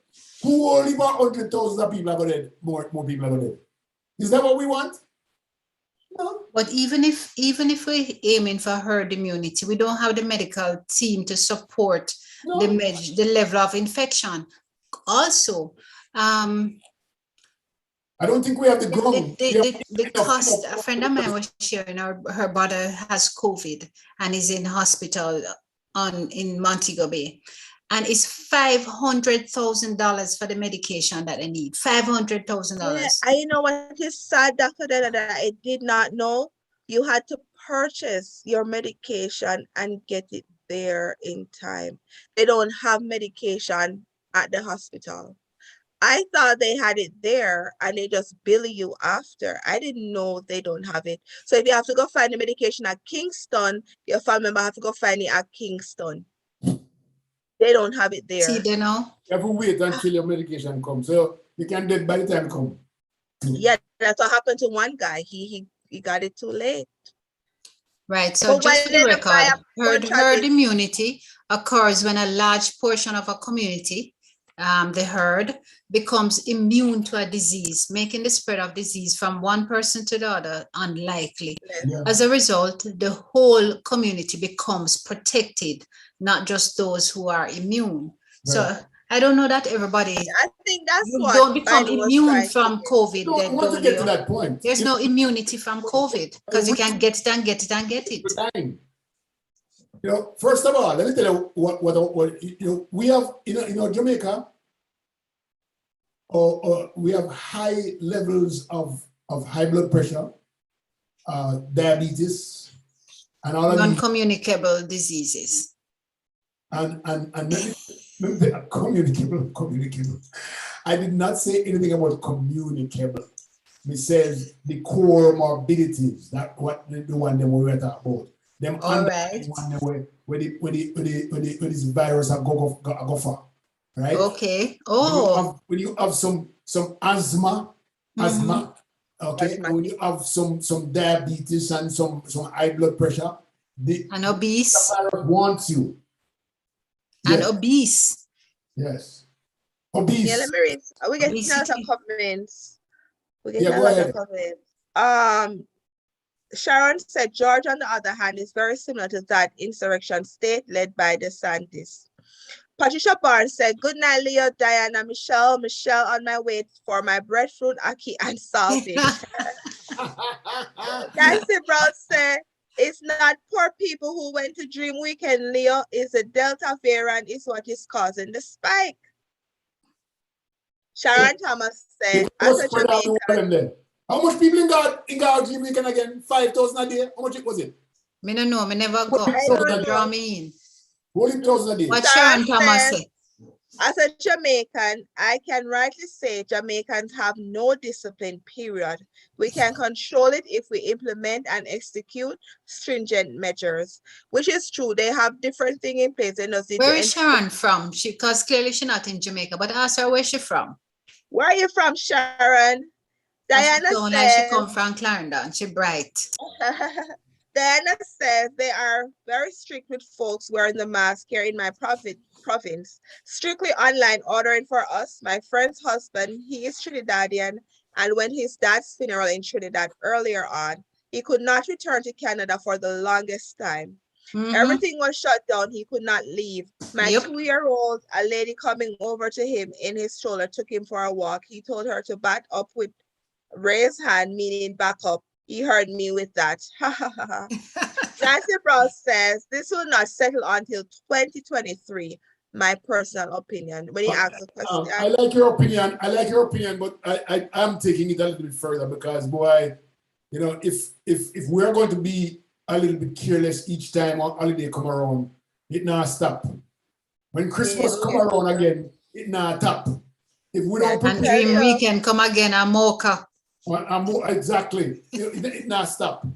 who only about 100,000 people are going to more people are going to. Is that what we want? No. But even if we're aiming for herd immunity, we don't have the medical team to support the level of infection. Also, I don't think we have the ground. The cost. A friend of mine was sharing her brother has COVID and is in hospital in Montego Bay, and it's $500,000 for the medication that they need. $500,000. I know what is sad, Dr. that I did not know. You had to purchase your medication and get it there in time. They don't have medication at the hospital. I thought they had it there and they just bill you after. I didn't know they don't have it. So if you have to go find the medication at Kingston, your family member have to go find it at Kingston. They don't have it there. See, they know. You have to wait until your medication comes. So you can get by the time it comes. Yeah, that's what happened to one guy. He got it too late. Right. So But just for the when they record, herd immunity occurs when a large portion of a community, the herd, becomes immune to a disease, making the spread of disease from one person to the other unlikely. Yeah. As a result, the whole community becomes protected, not just those who are immune. Right. So I don't know that everybody. I think that's what don't become immune from COVID. No, I want to get to that point. There's no immunity from COVID because you can get it and get it and get it. You know, first of all, let me tell you what we have in Jamaica. We have high levels of high blood pressure, diabetes, and all of non-communicable diseases. And communicable. I did not say anything about communicable. We said the core morbidities. That what the one that we were talking about. Them all right. One where this virus go for, right? Okay. Oh. When you have some asthma, okay, and when you have some diabetes and some high blood pressure, and obese. The virus wants you. And obese. Yes. Obese. Yeah, let me read. We get some comments. Sharon said, George, on the other hand, is very similar to that insurrection state led by the DeSantis. Patricia Barnes said, good night, Leo, Diana, Michelle, on my way for my breadfruit, ackee, and saltfish. Nancy Brown said, it's not poor people who went to Dream Weekend, Leo. It's the Delta variant is what is causing the spike. Sharon Thomas said, as a Jamaican. How much people in God Dream Weekend again? 5,000 a day? How much was it? Me no know, me never go. So draw me in. 40,000 a day. What Sharon Thomas said? As a Jamaican, I can rightly say Jamaicans have no discipline, period. We can control it if we implement and execute stringent measures, which is true. They have different things in place. Where is Sharon from? Because clearly she's not in Jamaica, but ask her where she's from. Where are you from, Sharon? Diana says, like she come from Clarendon. She bright. Diana says they are very strict with folks wearing the mask here in my province. Strictly online ordering for us. My friend's husband, he is Trinidadian, and when his dad's funeral in Trinidad earlier on, he could not return to Canada for the longest time. Everything was shut down. He could not leave. My 2-year-old, a lady coming over to him in his stroller, took him for a walk. He told her to back up with raised hand, meaning back up. He heard me with that. Nancy Brown says this will not settle until 2023. My personal opinion. When he asks a question, I like your opinion. But I'm taking it a little bit further because, boy, you know, if we're going to be a little bit careless each time holiday come around, it not stop. When Christmas come around again, it not stop. If we don't and Dream Weekend come again, a mocha. Exactly. It not stop.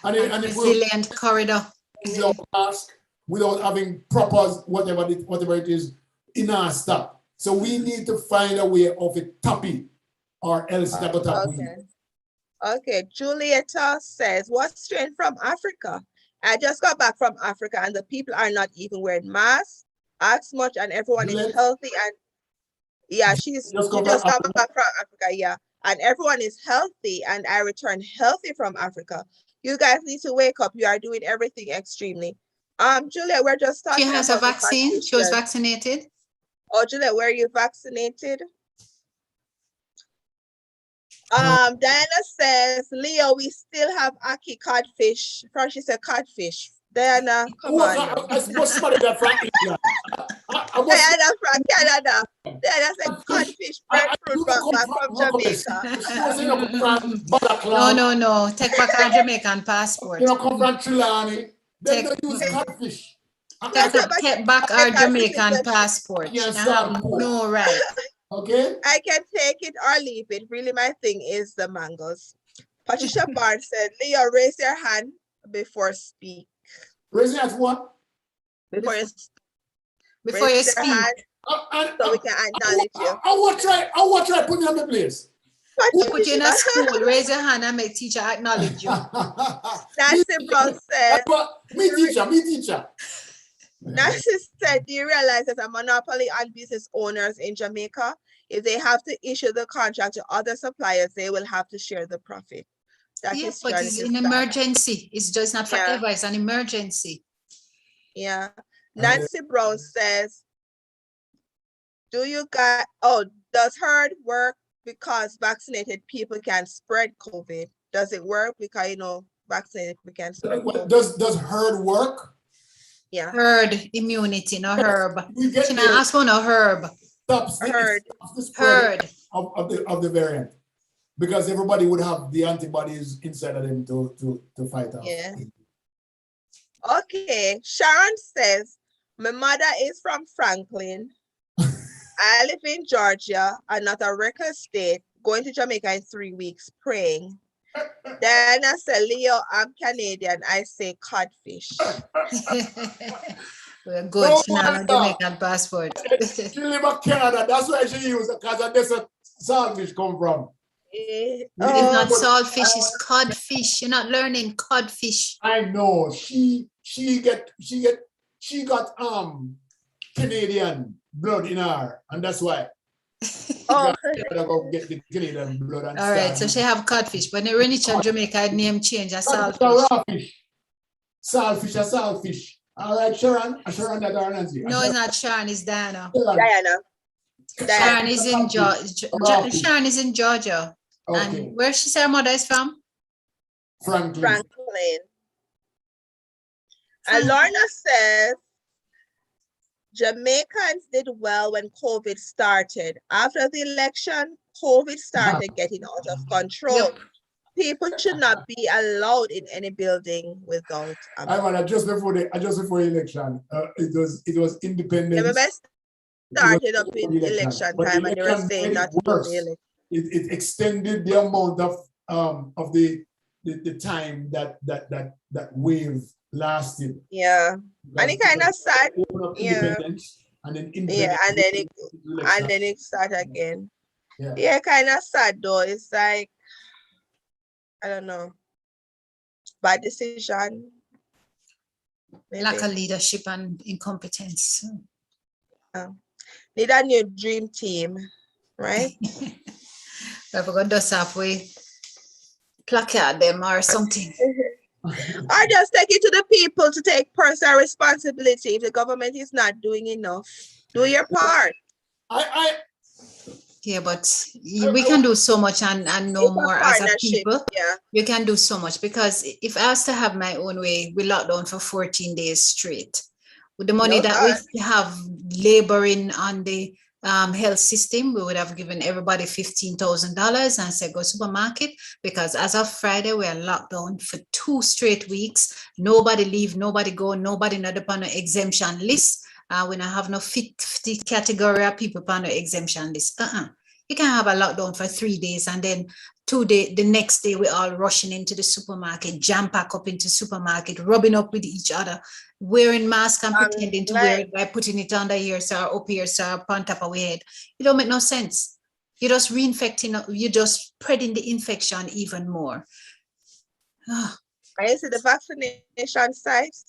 And resilient corridor. Without mask, without having proper whatever it is, it not stop. So we need to find a way of it topping, or else it will tap. Okay, Julieta says, what strain from Africa? I just got back from Africa and the people are not even wearing masks, as much, and everyone is healthy. And yeah, she just got back from Africa, yeah. And everyone is healthy, and I returned healthy from Africa. You guys need to wake up. You are doing everything extremely. Julia, we're just talking about. She has a vaccine. She was vaccinated. Oh, Julia, were you vaccinated? Diana says, Leo, we still have ackee codfish. First she said codfish. Diana, come on. I suppose somebody got from England. Diana from Canada. Diana said codfish, breadfruit from Jamaica. No. Take back our Jamaican passport. You don't come from Trelawney. They don't use codfish. Take back our Jamaican passport. No right. Okay. I can take it or leave it. Really, my thing is the mangoes. Patricia Barnes said, Leo, raise your hand before speak. Raise your hand what? Before you speak. Hand, so we can acknowledge you. I will try put you on the place. Put you in a school, raise your hand and make teacher acknowledge you. Nancy Brown said. Me teacher. Nancy said, do you realize there's a monopoly on business owners in Jamaica? If they have to issue the contract to other suppliers, they will have to share the profit. But it's an emergency. It's just not forever. It's an emergency. Yeah. Nancy Brown says, does herd work because vaccinated people can spread COVID? Does it work because, vaccinated people can spread COVID? Does herd work? Yeah. Herd immunity, no herb. She not ask for no herb. Herd of the variant. Because everybody would have the antibodies inside of them to fight off. Yeah. Okay. Sharon says, my mother is from Franklin. I live in Georgia, another record state, going to Jamaica in 3 weeks, praying. Diana said, Leo, I'm Canadian. I say codfish. We're good. She not Jamaican passport. She live in Canada. That's why she use it, because that's where saltfish come from. It's not saltfish, it's codfish. You're not learning codfish. I know. She got Canadian blood in her, and that's why. Oh. Go get the Canadian blood and all right, so she have codfish, but when it's in Jamaica, name change a saltfish. Saltfish. All right, Sharon. Sharon, that are Nancy. No, it's not Sharon, it's Diana. Diana. Sharon is in Georgia. Sharon is in Georgia. Okay. And where she said her mother is from? Franklin. And Lorna says, Jamaicans did well when COVID started. After the election, COVID started getting out of control. Yep. People should not be allowed in any building without. I want just before the election, it was independence. Remember, started up in election time, and they were saying not to do the election. It extended the amount of the time that wave lasted. Yeah, and it kind of sad. Yeah, and then it started again. Yeah, yeah, kind of sad though. It's like, I don't know, bad decision. Maybe. Lack of leadership and incompetence. Need a new dream team, right? I forgot those halfway placard them or something. Or just take it to the people to take personal responsibility. If the government is not doing enough, do your part. Yeah, but we can do so much and no more as a people. Yeah. You can do so much, because if I was to have my own way, we locked down for 14 days straight. With the money that we have laboring on the health system, we would have given everybody $15,000 and said go supermarket, because as of Friday we are locked down for 2 straight weeks. Nobody leave, nobody go, nobody not upon an exemption list. We don't have no 50 category of people on the exemption list. You can have a lockdown for 3 days and then 2 days, the next day we're all rushing into the supermarket, jam pack up into supermarket, rubbing up with each other, wearing masks and pretending to wear it by putting it under here, so up here, so on top of our head. It don't make no sense. You're just reinfecting, you're just spreading the infection even more. I see the vaccination sites.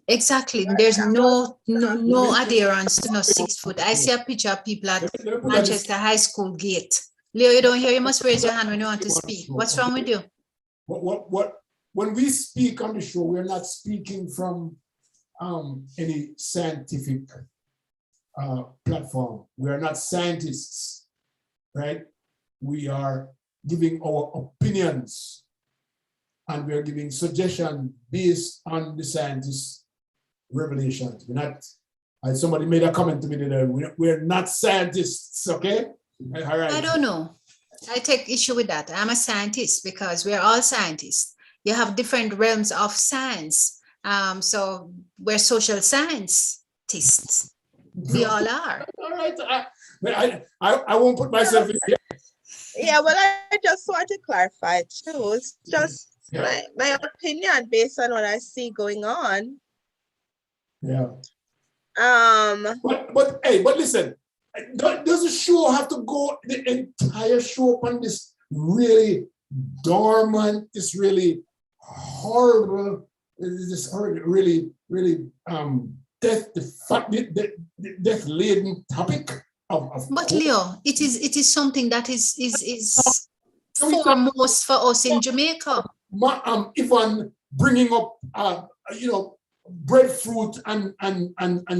Exactly. There's no adherence to no 6 foot. I see a picture of people at Manchester High School gate. Leo, you don't hear? You must raise your hand when you want to speak. What's wrong with you? When we speak on the show, we're not speaking from any scientific platform. We are not scientists, right? We are giving our opinions, and we are giving suggestions based on the scientists' revelations. We're not, as somebody made a comment to me today, we're not scientists, okay? All right. I don't know. I take issue with that. I'm a scientist because we're all scientists. You have different realms of science. So we're social scientists. We all are. All right. I won't put myself in here. Yeah, well, I just want to clarify too. It's just my opinion based on what I see going on. Yeah. But listen, does the show have to go the entire show on this really dormant, this really horrible, this really death-laden topic of But Leo, it is something that is foremost for us in Jamaica. Even bringing up breadfruit and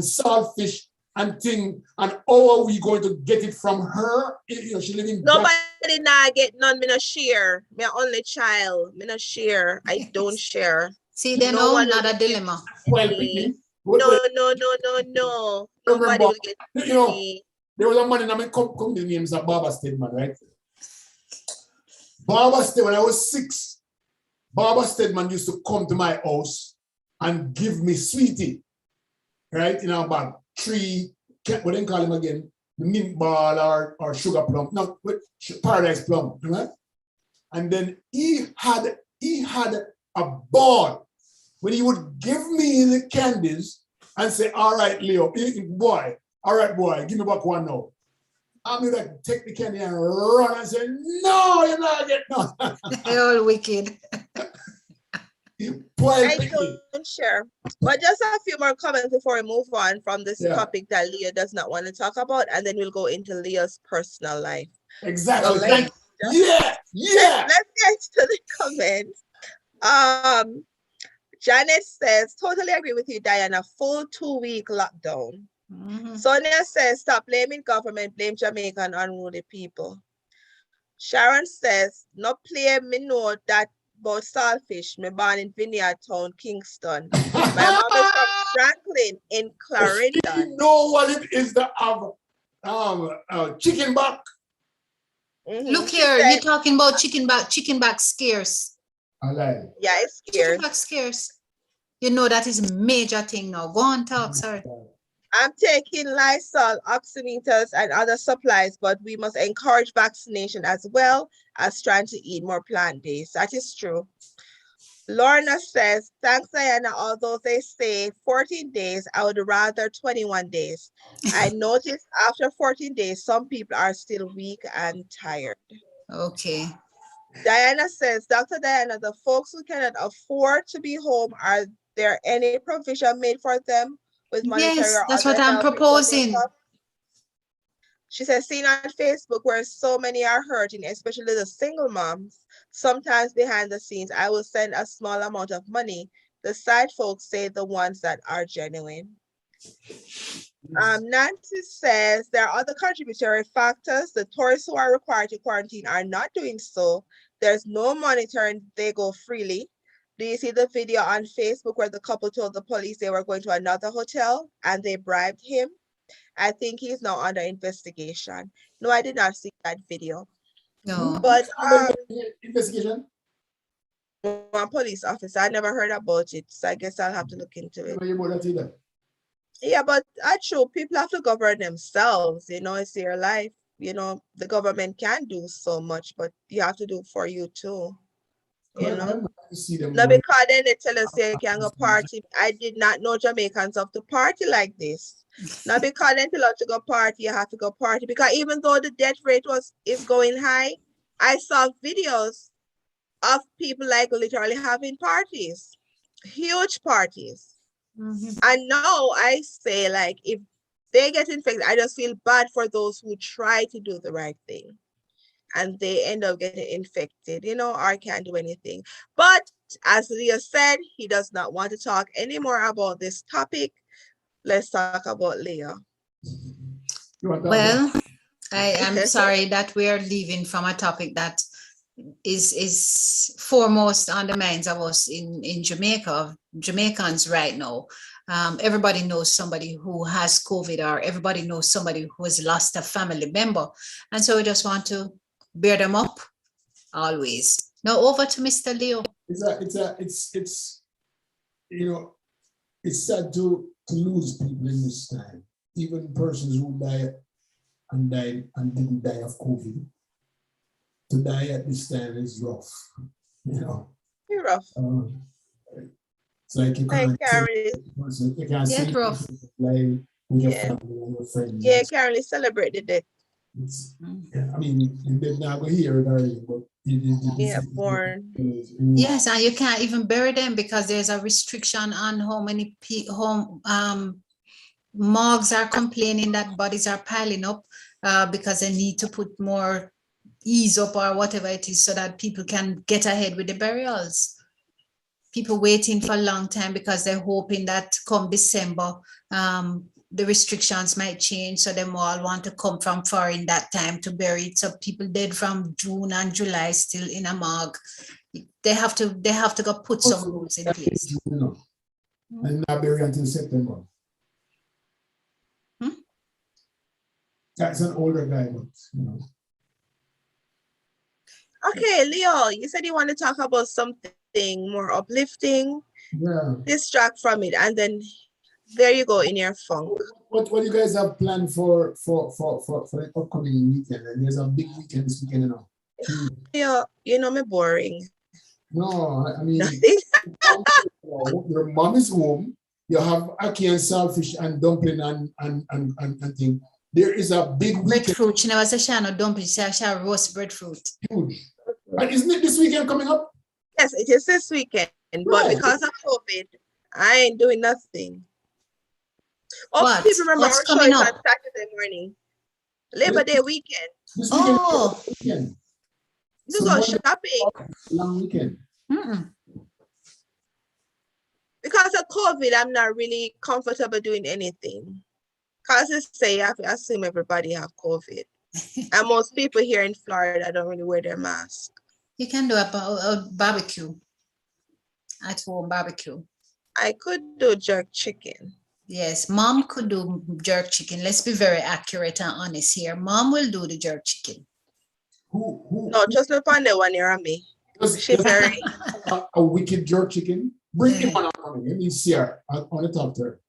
saltfish and thing, and how are we going to get it from her? She living. Nobody now get none. Me no share. Me only child. Me no share. I don't share. See, they know another dilemma. Well, no. Nobody will get me. There was a man in my company names of Barbara Stedman, right? Barbara Stedman, when I was 6, Barbara Stedman used to come to my house and give me sweetie, right? In our bag. 3, what they call him again? The mint ball or sugar plum. No, paradise plum, right? And then he had a ball when he would give me the candies and say, all right, Leo, boy, all right, boy, give me back one now. I'm going to take the candy and run and say, no, you're not getting none. They're all wicked. I don't share. But just a few more comments before we move on from this topic that Leo does not want to talk about, and then we'll go into Leo's personal life. Exactly. So Let's get to the comments. Janet says, totally agree with you, Diana. Full 2-week lockdown. Mhm. Sonia says, stop blaming government, blame Jamaica and unruly people. Sharon says, no play me know that about saltfish. Me born in Vineyard Town, Kingston. My mom is from Franklin in She Clarendon. know what it is to have chicken back. Look She here, said, you're talking about chicken back scarce. I like. yeah, it's Chicken scarce. back scarce. You know that is a major thing now. Go on, talk, sorry. I'm taking Lysol, oximeters, and other supplies, but we must encourage vaccination as well as trying to eat more plant-based. That is true. Lorna says, thanks, Diana. Although they say 14 days, I would rather 21 days. I noticed after 14 days, some people are still weak and tired. Okay. Diana says, Dr. Diana, the folks who cannot afford to be home, are there any provision made for them with monetary Yes, or that's other what I'm help? proposing. She says, seen on Facebook where so many are hurting, especially the single moms. Sometimes behind the scenes, I will send a small amount of money. The side folks say the ones that are genuine. Nancy says there are other contributory factors. The tourists who are required to quarantine are not doing so. There's no monitoring. They go freely. Do you see the video on Facebook where the couple told the police they were going to another hotel and they bribed him? I think he's now under investigation. No, I did not see that video. No. But Investigation. one police officer, I never heard about it, so I guess I'll have to look into it. Yeah, but actually, people have to govern themselves. You know, it's their life. You know, the government can do so much, but you have to do for you too. You know, not because then they tell us they can go party. I did not know Jamaicans have to party like this. Not because they tell us to go party, you have to go party. Because even though the death rate is going high, I saw videos of people like literally having parties, huge parties. Mhm. And now I say, like, if they get infected, I just feel bad for those who try to do the right thing and they end up getting infected, you know, or can't do anything. But as Leah said, he does not want to talk anymore about this topic. Let's talk about Leah. Well, I am sorry that we are leaving from a topic that is foremost on the minds of us in Jamaica, Jamaicans right now. Everybody knows somebody who has COVID, or everybody knows somebody who has lost a family member. And so we just want to bear them up always. Now over to Mr. Leo. It's you know, it's sad to lose people in this time. Even persons who died and didn't die of COVID. To die at this time is rough, you know. You're rough. It's like you can't Yeah, rough. like with your Yeah. family and your friends. Yeah, can't really celebrate the death. I mean, you did not go hear it already, but Yeah, born. Yes, and you can't even bury them because there's a restriction on how many morgues are complaining that bodies are piling up because they need to put more ease up or whatever it is so that people can get ahead with the burials. People waiting for a long time because they're hoping that come December, the restrictions might change. So them all want to come from foreign that time to bury it. So people dead from June and July still in a morgue. They have to go put some rules in place. You know, and not bury until September. That's an older guy, but you know. Okay, Leo, you said you want to talk about something more uplifting. Yeah. Distract from it, and then there you go in your funk. What you guys have planned for the upcoming weekend? And there's a big weekend this weekend, you know. Yeah, you know me boring. No, I mean, Nothing. your mom is home. You have ackee and saltfish and dumpling and thing. There is a big weekend. Breadfruit. She never said she had no dumpling. She had roast breadfruit. Huge. And isn't it this weekend coming up? Yes, it is this weekend, but Right. because of COVID, I ain't doing nothing. Oh, What? people remember What's our show coming is on up? Saturday morning. Labor Day weekend. This weekend. Oh. Weekend. You go shopping. Long weekend. Mm-mm. because of COVID, I'm not really comfortable doing anything. Because they say, I assume everybody have COVID. And most people here in Florida don't really wear their mask. You can do a barbecue, at home barbecue. I could do jerk chicken. Yes, mom could do jerk chicken. Let's be very accurate and honest here. Mom will do the jerk chicken. Who? Just look on the one near me. She very a wicked jerk chicken. Bring him on. Let me see her. I want to talk to her.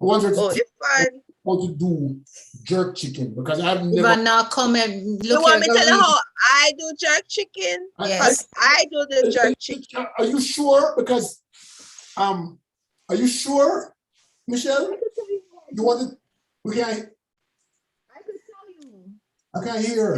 I want her to how to do jerk chicken because I've never. But now come and look. You want me to tell you how I do jerk chicken? Yes, I do the jerk chicken. Are you sure? Because are you sure, Michelle? You want to? We can't. I could tell you. I can't hear.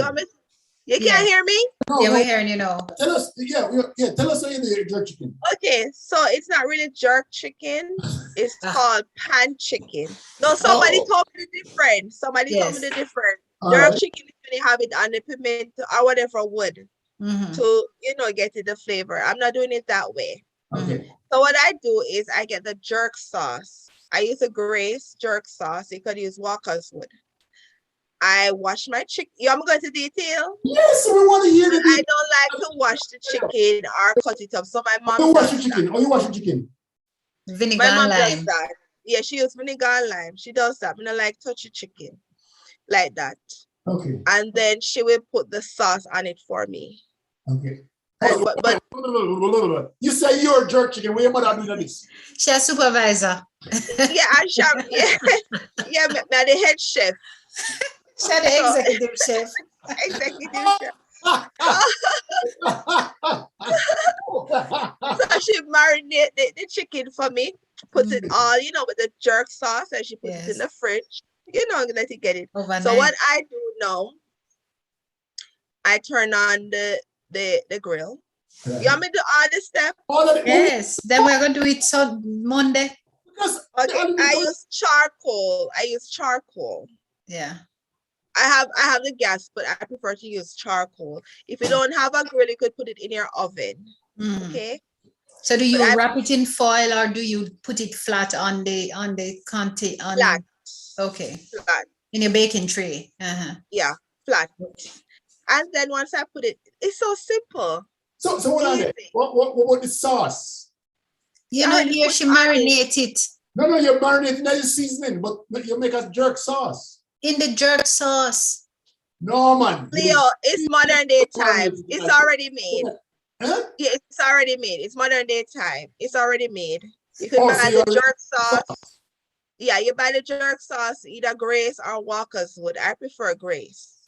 You can't hear me? No, yeah, we're hearing you now. Tell us, tell us how you do your jerk chicken. Okay, so it's not really jerk chicken. It's called pan chicken. No, somebody told me the different. Somebody told me the different. Jerk chicken is when you have it on the pimento or whatever wood to, get it the flavor. I'm not doing it that way. Okay. So what I do is I get the jerk sauce. I use a Grace jerk sauce. You could use Walker's wood. I wash my chicken. I'm going to detail. Yes, we want to hear it. I don't like to wash the chicken or cut it up. So my mom. You wash the chicken. Oh, you wash the chicken. Vinegar my mom and lime. does that. Yeah, she uses vinegar and lime. She does that. I don't like touch the chicken like that. Okay. And then she will put the sauce on it for me. Okay. But you say you're a jerk chicken. Where your mother doing this? She's a supervisor. Yeah, I'm sure. Yeah, me the head chef. She's the executive chef. Executive chef. So she marinate the chicken for me, put it all, with the jerk sauce, and she puts it in the fridge. Let it get it. Overnight. So what I do now, I turn on the grill. You want me to do all the steps? Yes. Then we're going to do it on Monday. Okay, I use charcoal. Yeah. I have the gas, but I prefer to use charcoal. If you don't have a grill, you could put it in your oven. Okay. So do you wrap it in foil or do you put it flat on the container? Flat. Okay. Flat. In a baking tray. Yeah, flat. And then once I put it, it's so simple. So what are they? What about the sauce? Here she marinate it. No, you're marinating, now you're seasoning, but you make a jerk sauce. In the jerk sauce. No, man. Leo, it's modern day time. It's already made. Huh? Yeah, it's already made. It's modern day time. It's already made. You can buy the jerk sauce. Yeah, you buy the jerk sauce, either Grace or Walker's wood. I prefer Grace.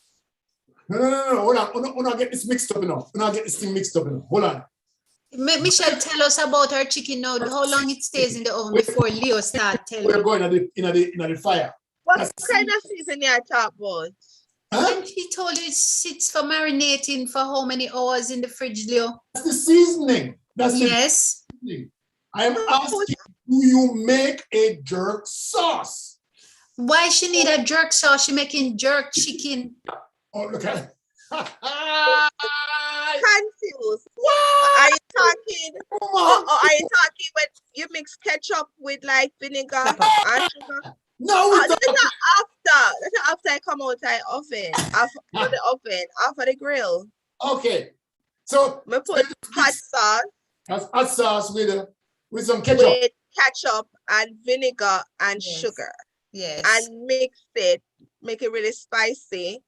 No. Hold on. We're not get this mixed up enough. We're not get this thing mixed up enough. Hold on. Michelle, tell us about her chicken now. How long it stays in the oven before Leo start telling? We're going in the fire. What kind of season you talk about? Huh? And he told you it sits for marinating for how many hours in the fridge, Leo? That's the seasoning. That's the seasoning. I am asking, do you make a jerk sauce? Why she need a jerk sauce? She making jerk chicken. Oh, look at it. Confused. Are you talking? Are you talking when you mix ketchup with like vinegar and sugar? No, that's not after. That's not after I come out of the oven. After the grill. Okay. So we put hot sauce. Hot sauce with some ketchup. With ketchup and vinegar and sugar. Yes. And mix it, make it really spicy.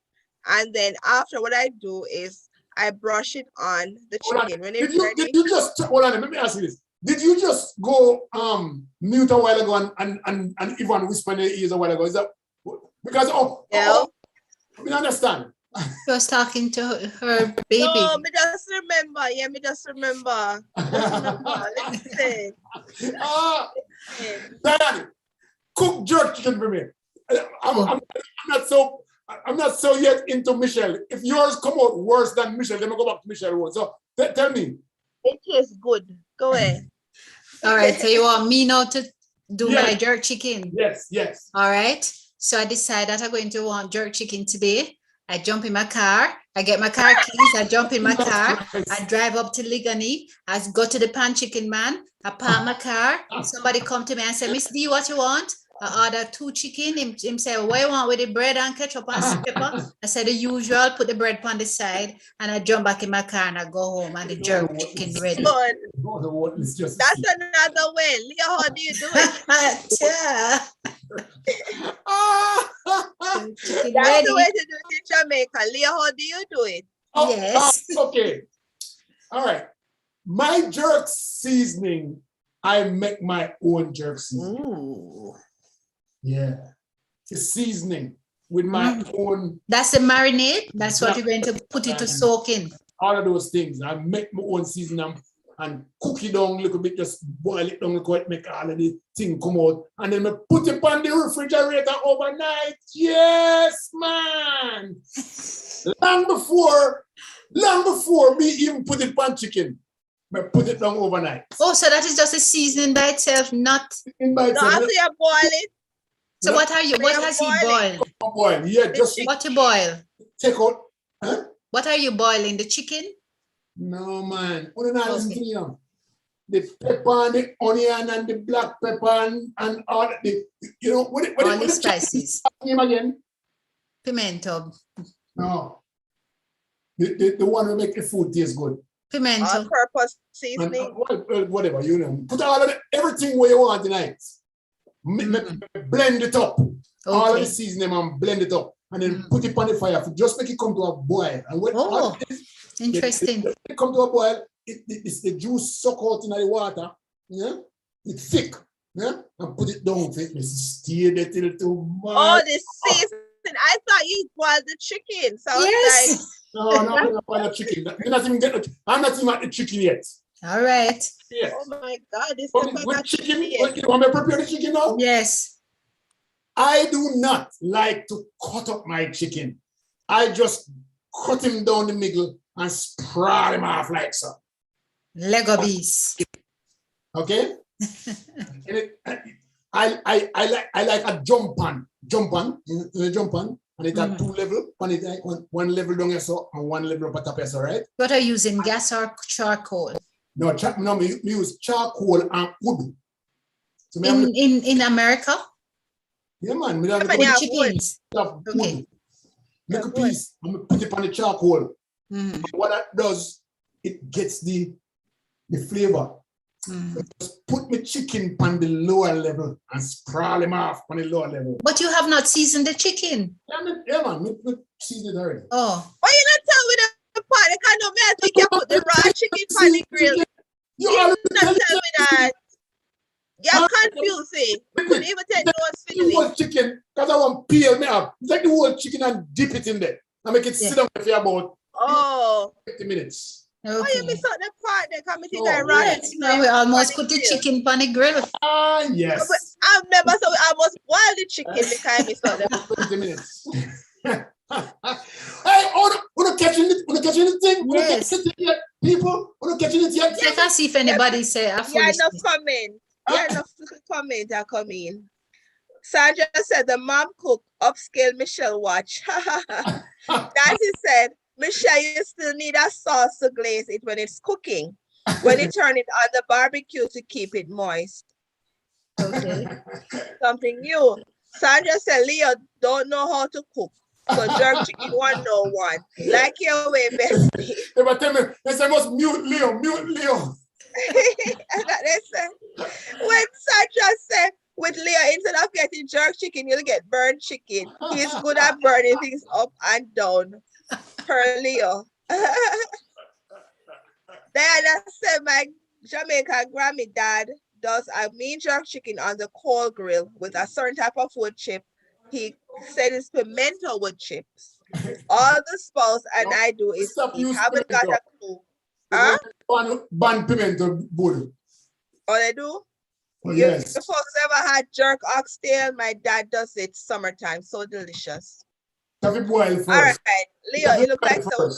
And then after, what I do is I brush it on the chicken. When it's ready. Did you just hold on? Let me ask you this. Did you just go mute a while ago and Yvonne whisper in your ears a while ago? Is that because I mean, understand? She was talking to her baby. No, me just remember. Yeah, me just remember. Listen. Diane, cook jerk chicken for me. I'm not so yet into Michelle. If yours come out worse than Michelle, then I go back to Michelle. So tell me. It tastes good. Go ahead. All right. So you want me now to do my jerk chicken? Yes. All right. So I decided that I'm going to want jerk chicken today. I jump in my car I get my car keys, I jump in my car, I drive up to Ligani, I go to the pan chicken man, I park my car, somebody come to me and say, Miss D, what you want? I order 2 chicken. Him say, what you want with the bread and ketchup and pepper? I said, the usual, put the bread on the side, and I jump back in my car and I go home and the jerk chicken ready. But that's another way. Leo, how do you do it? Yeah. Chicken That's ready. the way to do it in Jamaica. Leo, how do you do it? Yes. Okay. All right. My jerk seasoning, I make my own jerk seasoning. Ooh. Yeah. The seasoning with my own. That's the marinade. That's what you're going to put it to soak in. All of those things. I make my own seasoning and cook it down a little bit, just boil it down, make all of the thing come out. And then I put it on the refrigerator overnight. Yes, man. Long before me even put it on chicken, I put it down overnight. Oh, so that is just a seasoning by itself, not. No, after you boil it. So what has he boiled? Boil. Yeah, just What you boil? take out. Huh? What are you boiling? The chicken? No, man. The pepper and the onion and the black pepper and all the, All the spices. Name again? Pimento. No. The one who make the food taste good. Pimento. All-purpose seasoning. Whatever, Put all of everything where you want tonight. Blend it up. Okay. All of the seasoning and blend it up. And then put it on the fire. Just make it come to a boil. And when interesting. When it come to a boil, it's the juice suck out in the water. Yeah? It's thick. Yeah? And put it down. Steer it till too much. Oh, the seasoning. I thought you boiled the chicken. So yes. No, I'm not boil the chicken. I'm not even at the chicken yet. All right. Yes. Oh my God. This with chicken, you want me to prepare the chicken now? Yes. I do not like to cut up my chicken. I just cut him down the middle and sprawl him off like so. Lego bees. Okay. I like a jump pan, and it had 2 levels. One level down here so and one level up top here, so right? What are you using, gas or charcoal? No, we use charcoal and wood. So in America? Yeah, man. Chickens. Okay. Make a piece and put it on the charcoal. And what that does, it gets the flavor. Just put my chicken on the lower level and sprawl him off on the lower level. But you have not seasoned the chicken. Yeah, man. We seasoned it already. Oh. Why you not tell me the part? I can't know me. I think you put the raw chicken on the grill. You not tell me that. You're confusing. You couldn't even take notes for the whole chicken, because I want to peel me up. Take the whole chicken and dip it in there. And make it sit down for about 50 minutes. Okay. Why you miss out the part there? Because I think I ran No, we almost put the chicken on the grill. Yes. But I remember, so we almost boiled the chicken because I missed out the 50 minutes. Hey, wanna catching the thing? Yes. People, wanna catching it yet? Check and see if anybody say yeah, enough comment. Yeah, enough comment are coming. Sandra said the mom cook upscale Michelle watch. Nancy said, Michelle, you still need a sauce to glaze it when it's cooking. When you turn it on the barbecue to keep it moist. Okay. Something new. Sandra said, Leo don't know how to cook. So jerk chicken 101. Like your way, bestie. They were telling me, they must mute Leo. They said, when Sandra said, with Leo, instead of getting jerk chicken, you'll get burnt chicken. He's good at burning things up and down. Per Leo. Diana said, my Jamaican Grammy dad does a mean jerk chicken on the coal grill with a certain type of wood chip. He said it's pimento wood chips. All the spouse and I do is we haven't got a clue. Huh? Ban pimento wood. Oh, they do? Oh, yes. If folks ever had jerk oxtail, my dad does it summertime. So delicious. Have it boiled first. All right, Leo, you look like so.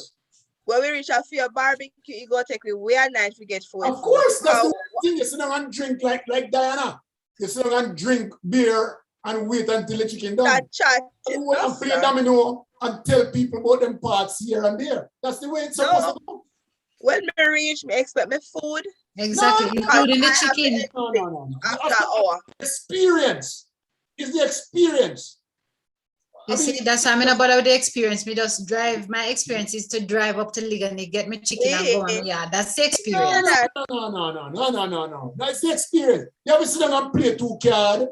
When we reach out for your barbecue, you go take me way at night to get food. Of course, that's the thing. You sit down and drink like Diana. You sit down and drink beer and wait until the chicken done. That chat. And play domino and tell people about them parts here and there. That's the way it's supposed to go. When me reach, me expect me food. Exactly, No, including the I have chicken. to No. after hour. Experience is the experience. You see, that's why I'm not bother with the experience. Me just drive. My experience is to drive up to Ligani, get me chicken and go on. Yeah, that's the experience. No. That's the experience. You ever sit down and play 2 card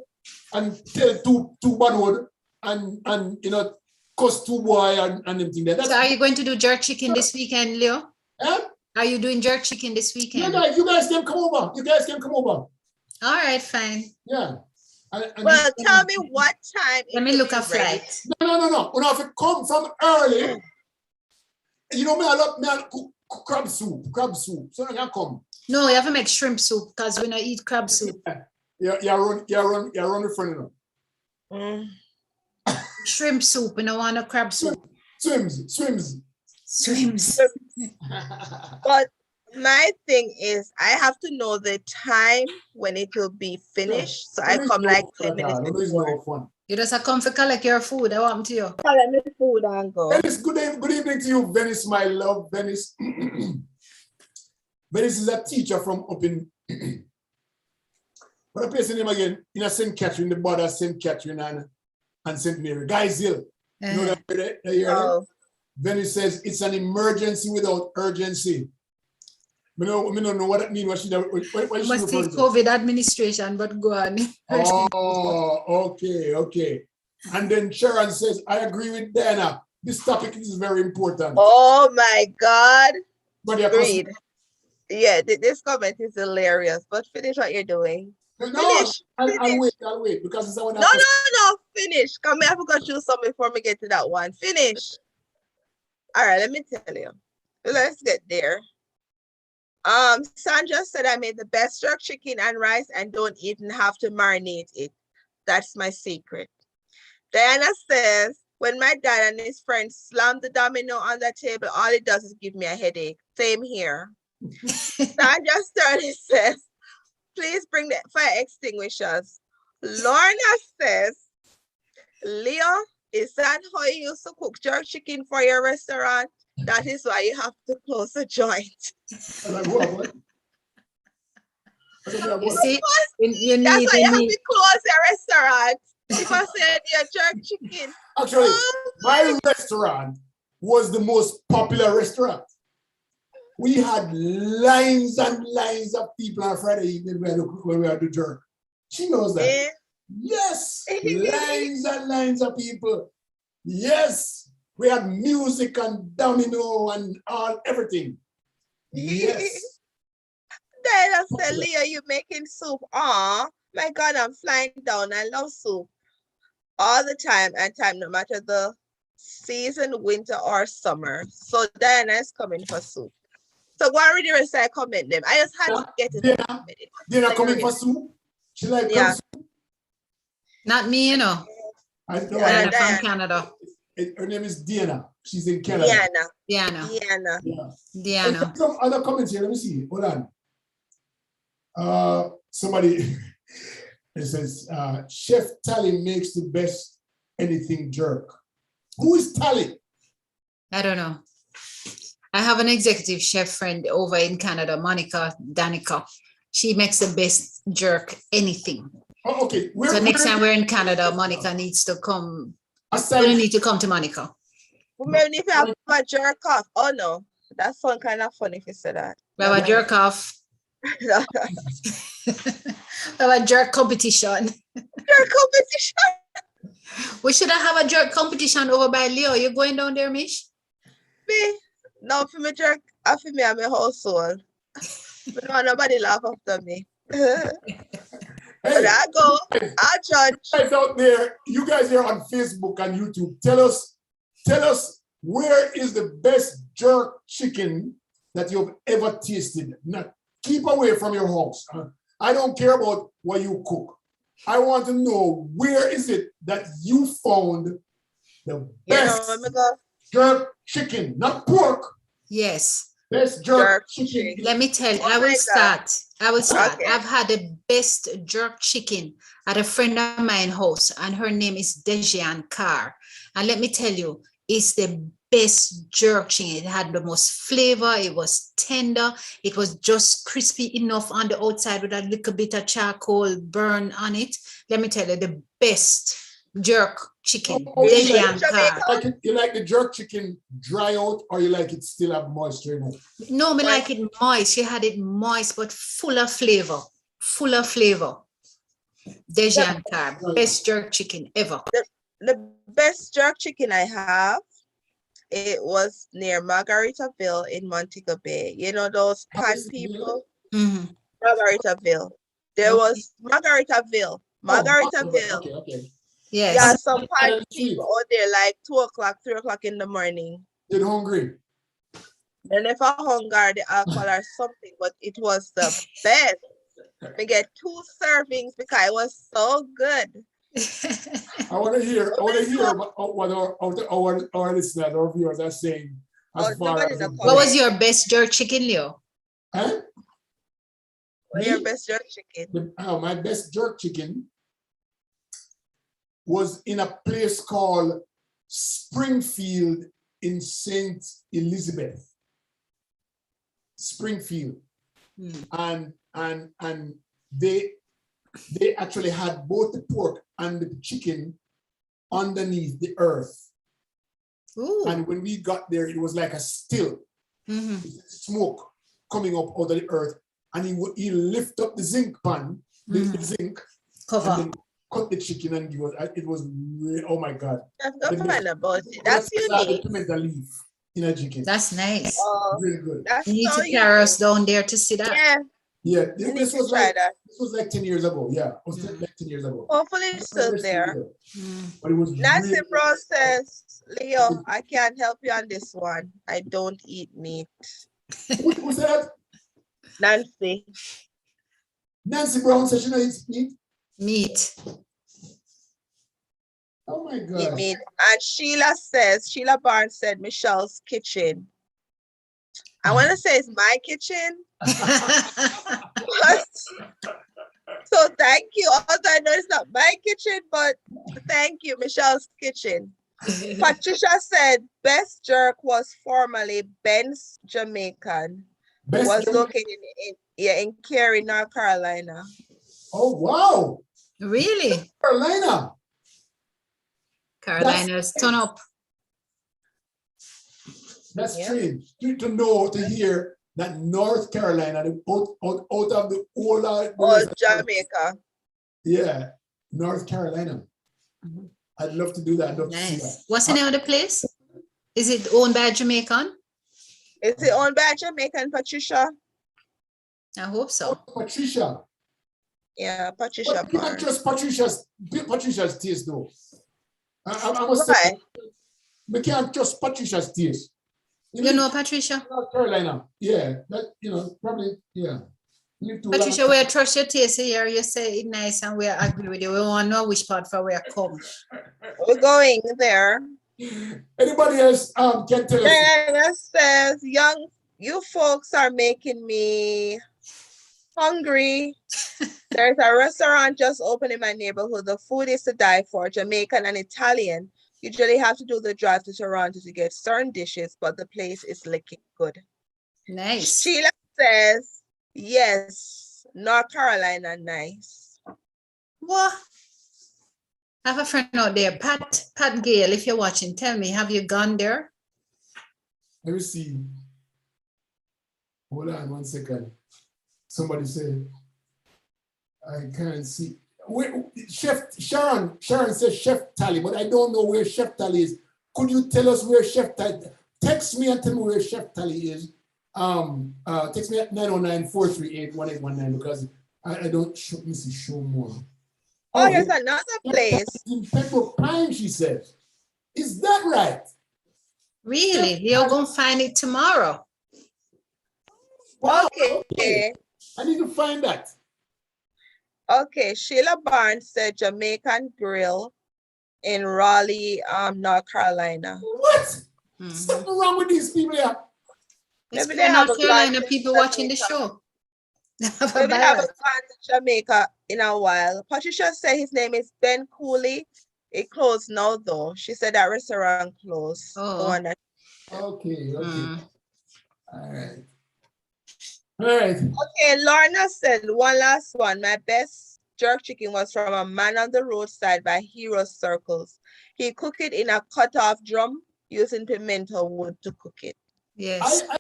and tell two bad word and you know cuss 2 boy and everything there. So are you going to do jerk chicken this weekend, Leo? Huh? Are you doing jerk chicken this weekend? You guys can come over. All right, fine. Yeah. Well, tell me what time. Let me look at flight. No. When I have to come from early, you know me, I love cook crab soup. So I can come. No, you have to make shrimp soup because we don't eat crab soup. Yeah, run the front of them. Shrimp soup, we don't want no crab soup. Swims. But my thing is, I have to know the time when it will be finished. So I come like 10 minutes before. You just have come to collect your food. I want to you. Collect me food and go. Venice, good evening to you, Venice, my love. Venice. Venice is a teacher from up in what a place name again? In a St. Catherine, the border of St. Catherine and St. Mary. Guys Hill. You know that? Venice says it's an emergency without urgency. I don't know what that means. What she must take COVID administration, but go on. Oh, okay. And then Sharon says, I agree with Dana. This topic is very important. Oh my God. But agreed. Yeah, this comment is hilarious. But finish what you're doing. Finish. I'll wait because it's our No. Finish. Come here. I forgot you something before we get to that one. Finish. All right, let me tell you. Let's get there. Sandra said I made the best jerk chicken and rice and don't even have to marinate it. That's my secret. Diana says, when my dad and his friends slam the domino on the table, all it does is give me a headache. Same here. Sandra Sturdy says, please bring the fire extinguishers. Lorna says, Leo, is that how you used to cook jerk chicken for your restaurant? That is why you have to close the joint. You see, you need. That's why you have to close your restaurant. Because you're jerk chicken. Actually, my restaurant was the most popular restaurant. We had lines and lines of people on Friday evening when we had the jerk. She knows that. Yeah. Yes, lines and lines of people. Yes. We had music and domino and everything. Yes. Then I said, Leah, you making soup? Oh, my God, I'm flying down. I love soup all the time and time, no matter the season, winter or summer. So Diana is coming for soup. So go and read the rest. I comment them. I just had to get it. Diana coming for soup? She like soup? Not me, you know. I'm from Canada. Her name is Diana. She's in Canada. Diana. Some other comments here. Let me see. Hold on. Somebody it says Chef Tally makes the best anything jerk. Who is Tally? I don't know. I have an executive chef friend over in Canada, Monica Danica. She makes the best jerk anything. Oh, okay. So next time we're in Canada, Monica needs to come. You need to come to Monica. Maybe if you have a jerk off. Oh no, that sounds kind of funny if you say that. We have a jerk off. We have a jerk competition. Jerk competition. We should have a jerk competition over by Leo. You going down there, Mish? Me? No, for me jerk. For me, I'm a household. But no, nobody laugh after me. But I go, I judge. Guys out there, you guys here on Facebook and YouTube, tell us where is the best jerk chicken that you've ever tasted. Now, keep away from your house. I don't care about what you cook. I want to know where is it that you found the best jerk chicken, not pork. Yes. Best jerk chicken. Let me tell you, I will start. Okay. I've had the best jerk chicken at a friend of mine house, and her name is Dejian Carr. And let me tell you, is the best jerk chicken. It had the most flavor. It was tender. It was just crispy enough on the outside with a little bit of charcoal burn on it. Let me tell you, the best jerk chicken. Oh, you Deji like, and Car. you like the jerk chicken dry out, or you like it still have moisture in it? No, me like it moist. She had it moist, but full of flavor. Full of flavor. Deji and Car. Best jerk chicken ever. The best jerk chicken I have, it was near Margaritaville in Montego Bay. You know those pan people? Mhm. Margaritaville. There was Margaritaville. Margaritaville. Okay. Yes. Yeah, some pan That's sweet. people out there like 2 o'clock, 3 o'clock in the morning. You're hungry. And if I hunger, the alcohol or something, but it was the best. We get 2 servings because it was so good. I want to hear what our listeners, our viewers are saying as far as What was your best jerk chicken, Leo? Huh? What your best jerk chicken? My best jerk chicken was in a place called Springfield in St. Elizabeth. Springfield. And they actually had both the pork and the chicken underneath the earth. Ooh. And when we got there, it was like a still smoke coming up out of the earth. And he lift up the zinc pan, the zinc cover, and then cut the chicken and give us. It was really, oh my God. That's fine about it. That's unique. Pimento leaf in a chicken. That's nice. Really good. You need to carry us down there to see that. Yeah. This was like 10 years ago. Yeah, it was like 10 years ago. Hopefully it's still there. But it was Nancy really Bro says, Leo, I can't help you on this one. I don't eat meat. Who said that? Nancy. Nancy Brown says she doesn't eat meat. Oh my God. Meat. And Sheila Barnes said, Michelle's kitchen. I want to say it's my kitchen. But, so thank you. Although I know it's not my kitchen, but thank you, Michelle's kitchen. Patricia said best jerk was formerly Ben's Jamaican. Was located in Cary, North Carolina. Oh wow. Really? Carolina. Carolina's turn up. That's strange to hear that North Carolina, out of the whole Jamaica. Yeah, North Carolina. I'd love to do that. I'd love to see that. What's the name of the place? Is it owned by a Jamaican? Is it owned by a Jamaican, Patricia? I hope so. Patricia. Yeah, Patricia. But not just Patricia's taste though. I must say, we can't trust Patricia's taste. You know Patricia? North Carolina. Yeah, that probably, yeah. Patricia, we trust your taste here. You say it nice and we agree with you. We want to know which part for where come. We're going there. Anybody else can tell us? Diana says, you folks are making me hungry. There's a restaurant just opened in my neighborhood. The food is to die for, Jamaican and Italian. Usually have to do the drive to Toronto to get certain dishes, but the place is looking good. Nice. Sheila says, yes, North Carolina, nice. What? I have a friend out there, Pat Gale, if you're watching, tell me, have you gone there? Let me see. Hold on 1 second. Somebody said, I can't see. Chef Sharon says Chef Tally, but I don't know where Chef Tally is. Could you tell us where Chef Tally? Text me and tell me where Chef Tally is. Text me at 909-438-1819 because I don't let me see, show more. Oh, there's another place. In Pembroke Pine, she says. Is that right? Really? You're going to find it tomorrow. Wow, okay. I need to find that. Okay, Sheila Barnes said Jamaican Grill in Raleigh, North Carolina. What? Something wrong with these people here. Maybe they have North Carolina people watching the show. Maybe they haven't gone to Jamaica in a while. Patricia said his name is Ben Cooley. It closed now though. She said that restaurant closed. The Oh. one that Okay, okay. Mm. All right. All right. Okay, Lorna said one last one. My best jerk chicken was from a man on the roadside by Hero Circles. He cooked it in a cut-off drum using pimento wood to cook it. Yes. I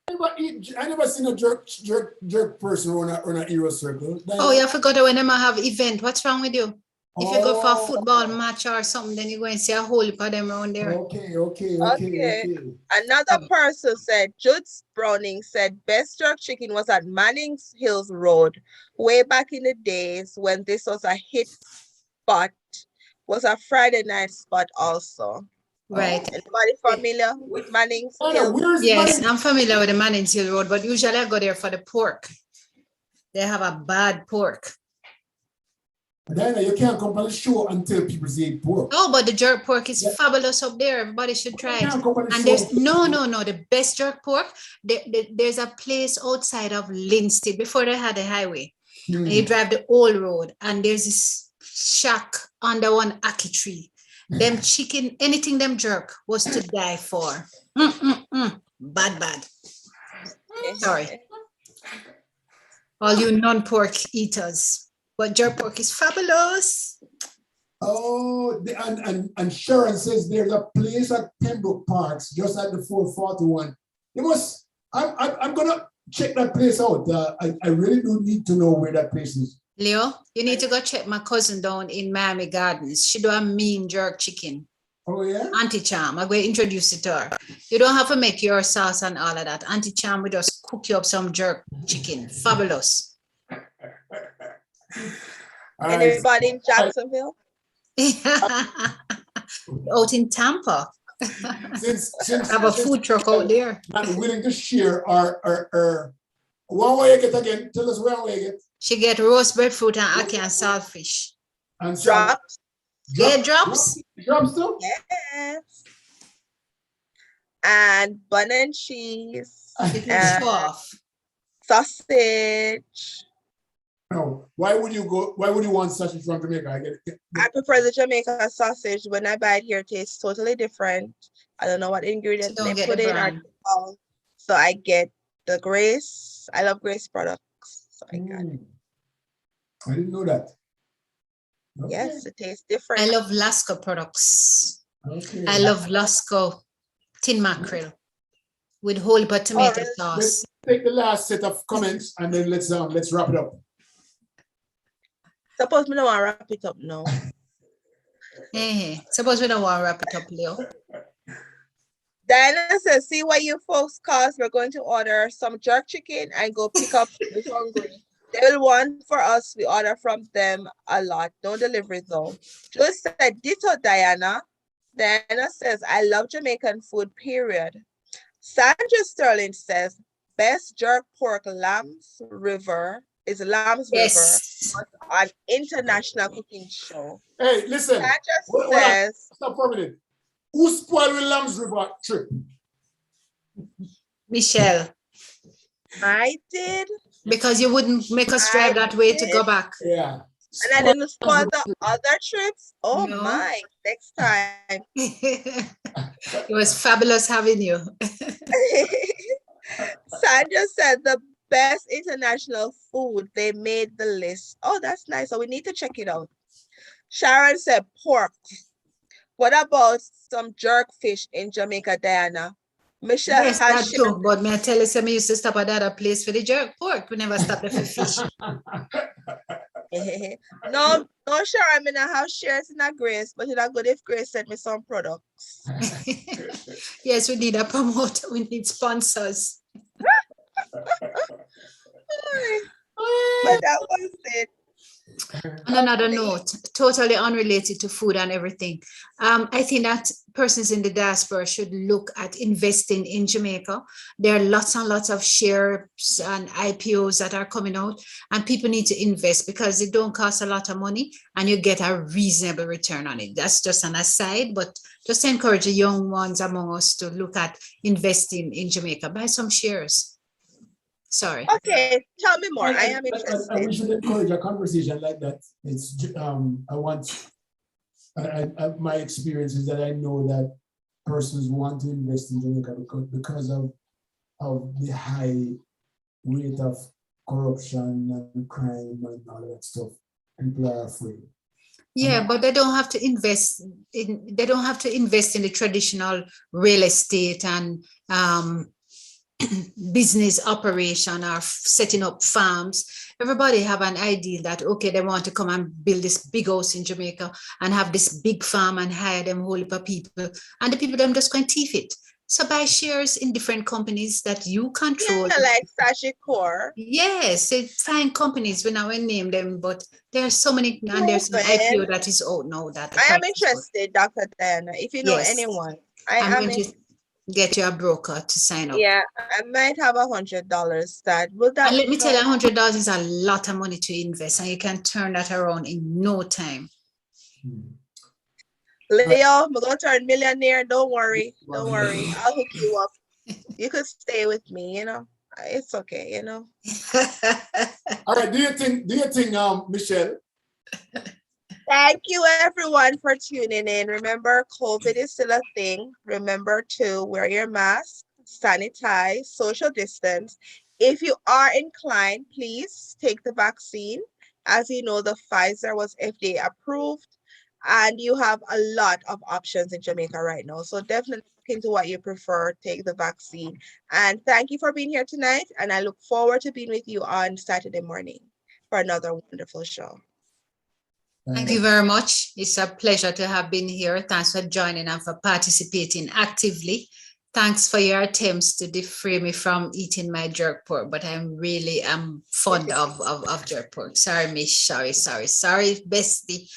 never seen a jerk person on a hero circle. Oh, you forgot that when them have event. What's wrong with you? If you go for a Oh. football match or something, then you go and see a whole heap of them around there. Okay. Another Oh. person said, Judes Browning said, best jerk chicken was at Manning's Hills Road, way back in the days when this was a hit spot, was a Friday night spot also. Right. Anybody familiar with Manning's Oh, Hills? where's Yes, Manning? I'm familiar with the Manning's Hill Road, but usually I go there for the pork. They have a bad pork. Diana, you can't come on the show until people say pork. Oh, but the jerk pork is fabulous up there. Everybody should try You it. can't come on the And show there's until- the best jerk pork. There's a place outside of Linstead before they had the highway. Hmm. And you drive the old road, and there's this shack under one ackee tree. Them chicken, anything them jerk was to die for. Bad. Sorry. All you non-pork eaters. But jerk pork is fabulous. Oh, and Sharon says there's a place at Pembroke Parks, just at the 441. You must, I'm gonna check that place out. I really do need to know where that place is. Leo, you need to go check my cousin down in Miami Gardens. She do a mean jerk chicken. Oh yeah? Auntie Cham, I'm going to introduce it to her. You don't have to make your sauce and all of that. Auntie Cham will just cook you up some jerk chicken. Fabulous. All right. Anybody in Jacksonville? Out in Tampa. Since Have a food truck out there. not willing to share our one way you get again. Tell us where we get. She get roast breadfruit and ackee and saltfish. And Drops? Yeah, drops. Drops too? Yes. And bun and cheese. You can show off. Sausage. No. Why would you want sausage from Jamaica? I get it. I prefer the Jamaica sausage. When I buy it here, it tastes totally different. I don't know what ingredients So don't they get put the in. brand. So I get the Grace. I love Grace products. So I got it. I didn't know that. Okay. Yes, it tastes different. I love Lasco products. Okay. I love Lasco tin mackerel with whole but tomato really? sauce. Let's take the last set of comments and then let's wrap it up. Suppose we don't want to wrap it up now. Suppose we don't want to wrap it up, Leo. Diana says, see what you folks cost. We're going to order some jerk chicken and go pick up the hungry. They will want for us. We order from them a lot. No delivery though. Just said, ditto, Diana. Diana says, I love Jamaican food, period. Sandra Sterling says, best jerk pork Lamb's River is Lamb's Yes. River on international cooking show. Hey, listen. Sandra says, Stop for a minute. Who spoiled with Lamb's River trip? Michelle, I did. because you wouldn't make us drive that way to go back. Yeah. And I didn't spoil the other trips. Oh No. my, next time. It was fabulous having you. Sandra said the best international food. They made the list. Oh, that's nice. So we need to check it out. Sharon said pork. What about some jerk fish in Jamaica, Diana? Michelle Yes, that has too. But may I tell you, some used to stop at the other place for the jerk pork. We never stopped there for fish. no, Sharon, I don't have shares in a Grace, but it's good if Grace sent me some products. Yes, we need a promoter. We need sponsors. But that was it. On another note, totally unrelated to food and everything, I think that persons in the diaspora should look at investing in Jamaica. There are lots and lots of shares and IPOs that are coming out, and people need to invest because it don't cost a lot of money and you get a reasonable return on it. That's just an aside, but just to encourage the young ones among us to look at investing in Jamaica. Buy some shares. Sorry. Okay, tell me more. I am We interested. should encourage a conversation like that. It's my experience is that I know that persons want to invest in Jamaica because of the high rate of corruption and crime and all that stuff. People are afraid. Yeah, but they don't have to invest in the traditional real estate and business operation or setting up farms. Everybody have an idea that, okay, they want to come and build this big house in Jamaica and have this big farm and hire them whole heap of people, and the people them just going to thief it. So buy shares in different companies that you control. Yeah, like Sashi Core. Yes, it's fine companies. We now name them, but there are so many, and there's an IPO that is out now that I am interested, Dr. Diana. If you know anyone, I'm going to get you a broker to sign up. Yeah, I might have $100 that will that. And let me tell you, $100 is a lot of money to invest, and you can turn that around in no time. Leo, I'm gonna turn millionaire. Don't worry. Don't worry. I'll hook you up. You could stay with me, you know. It's okay, you know. All right. Do you think, Michelle? Thank you everyone for tuning in. Remember, COVID is still a thing. Remember to wear your mask, sanitize, social distance. If you are inclined, please take the vaccine. As you know, the Pfizer was FDA approved, and you have a lot of options in Jamaica right now. So definitely look into what you prefer, take the vaccine. And thank you for being here tonight. And I look forward to being with you on Saturday morning for another wonderful show. Thank you very much. It's a pleasure to have been here. Thanks for joining and for participating actively. Thanks for your attempts to defray me from eating my jerk pork, but I'm fond of jerk pork. Sorry, Miss. Sorry, bestie.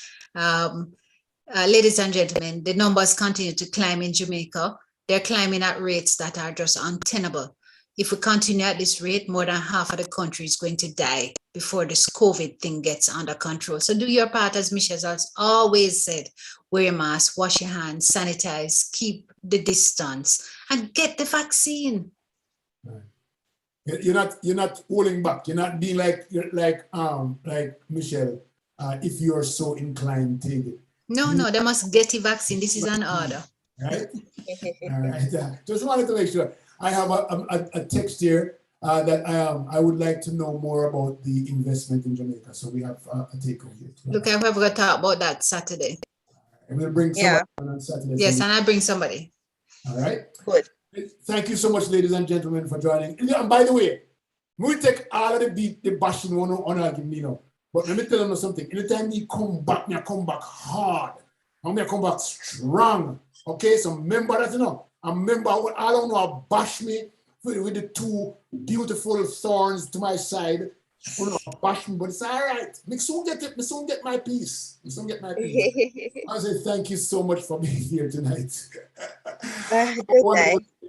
Ladies and gentlemen, the numbers continue to climb in Jamaica. They're climbing at rates that are just untenable. If we continue at this rate, more than half of the country is going to die before this COVID thing gets under control. So do your part, as Michelle has always said. Wear your mask, wash your hands, sanitize, keep the distance, and get the vaccine. You're not holding back. You're not being like Michelle. If you're so inclined, take it. No, they must get the vaccine. This is an order. Right? All right. Just wanted to make sure. I have a text here that I would like to know more about the investment in Jamaica. So we have a takeover here. Look, I have got to talk about that Saturday. And we'll bring somebody on Saturday. Yes, and I bring somebody. All right. Good. Thank you so much, ladies and gentlemen, for joining. And by the way, we take all of the bashing on me now. But let me tell you something. Anytime you come back, I come back hard. I'm gonna come back strong. Okay, so remember that, you know. I remember I don't know, bash me with the two beautiful thorns to my side. You know, bash me, but it's all right. Me soon get my peace. I say thank you so much for being here tonight.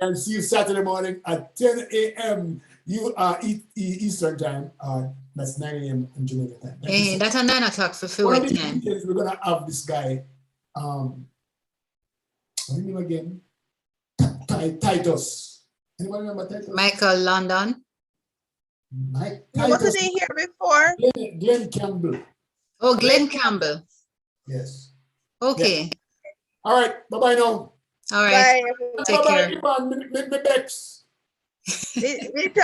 And see you Saturday morning at 10 a.m. Eastern time. That's 9 a.m. in Jamaica time. Hey, that's at 9 o'clock for full time. We're gonna have this guy. What's his name again? Titus. Anybody remember Titus? Michael London. Wasn't he here before? Glenn Campbell. Oh, Glenn Campbell. Yes. Okay. Yeah. All right. Bye-bye now. All right. Bye, Take care. Bye-bye, Ivan.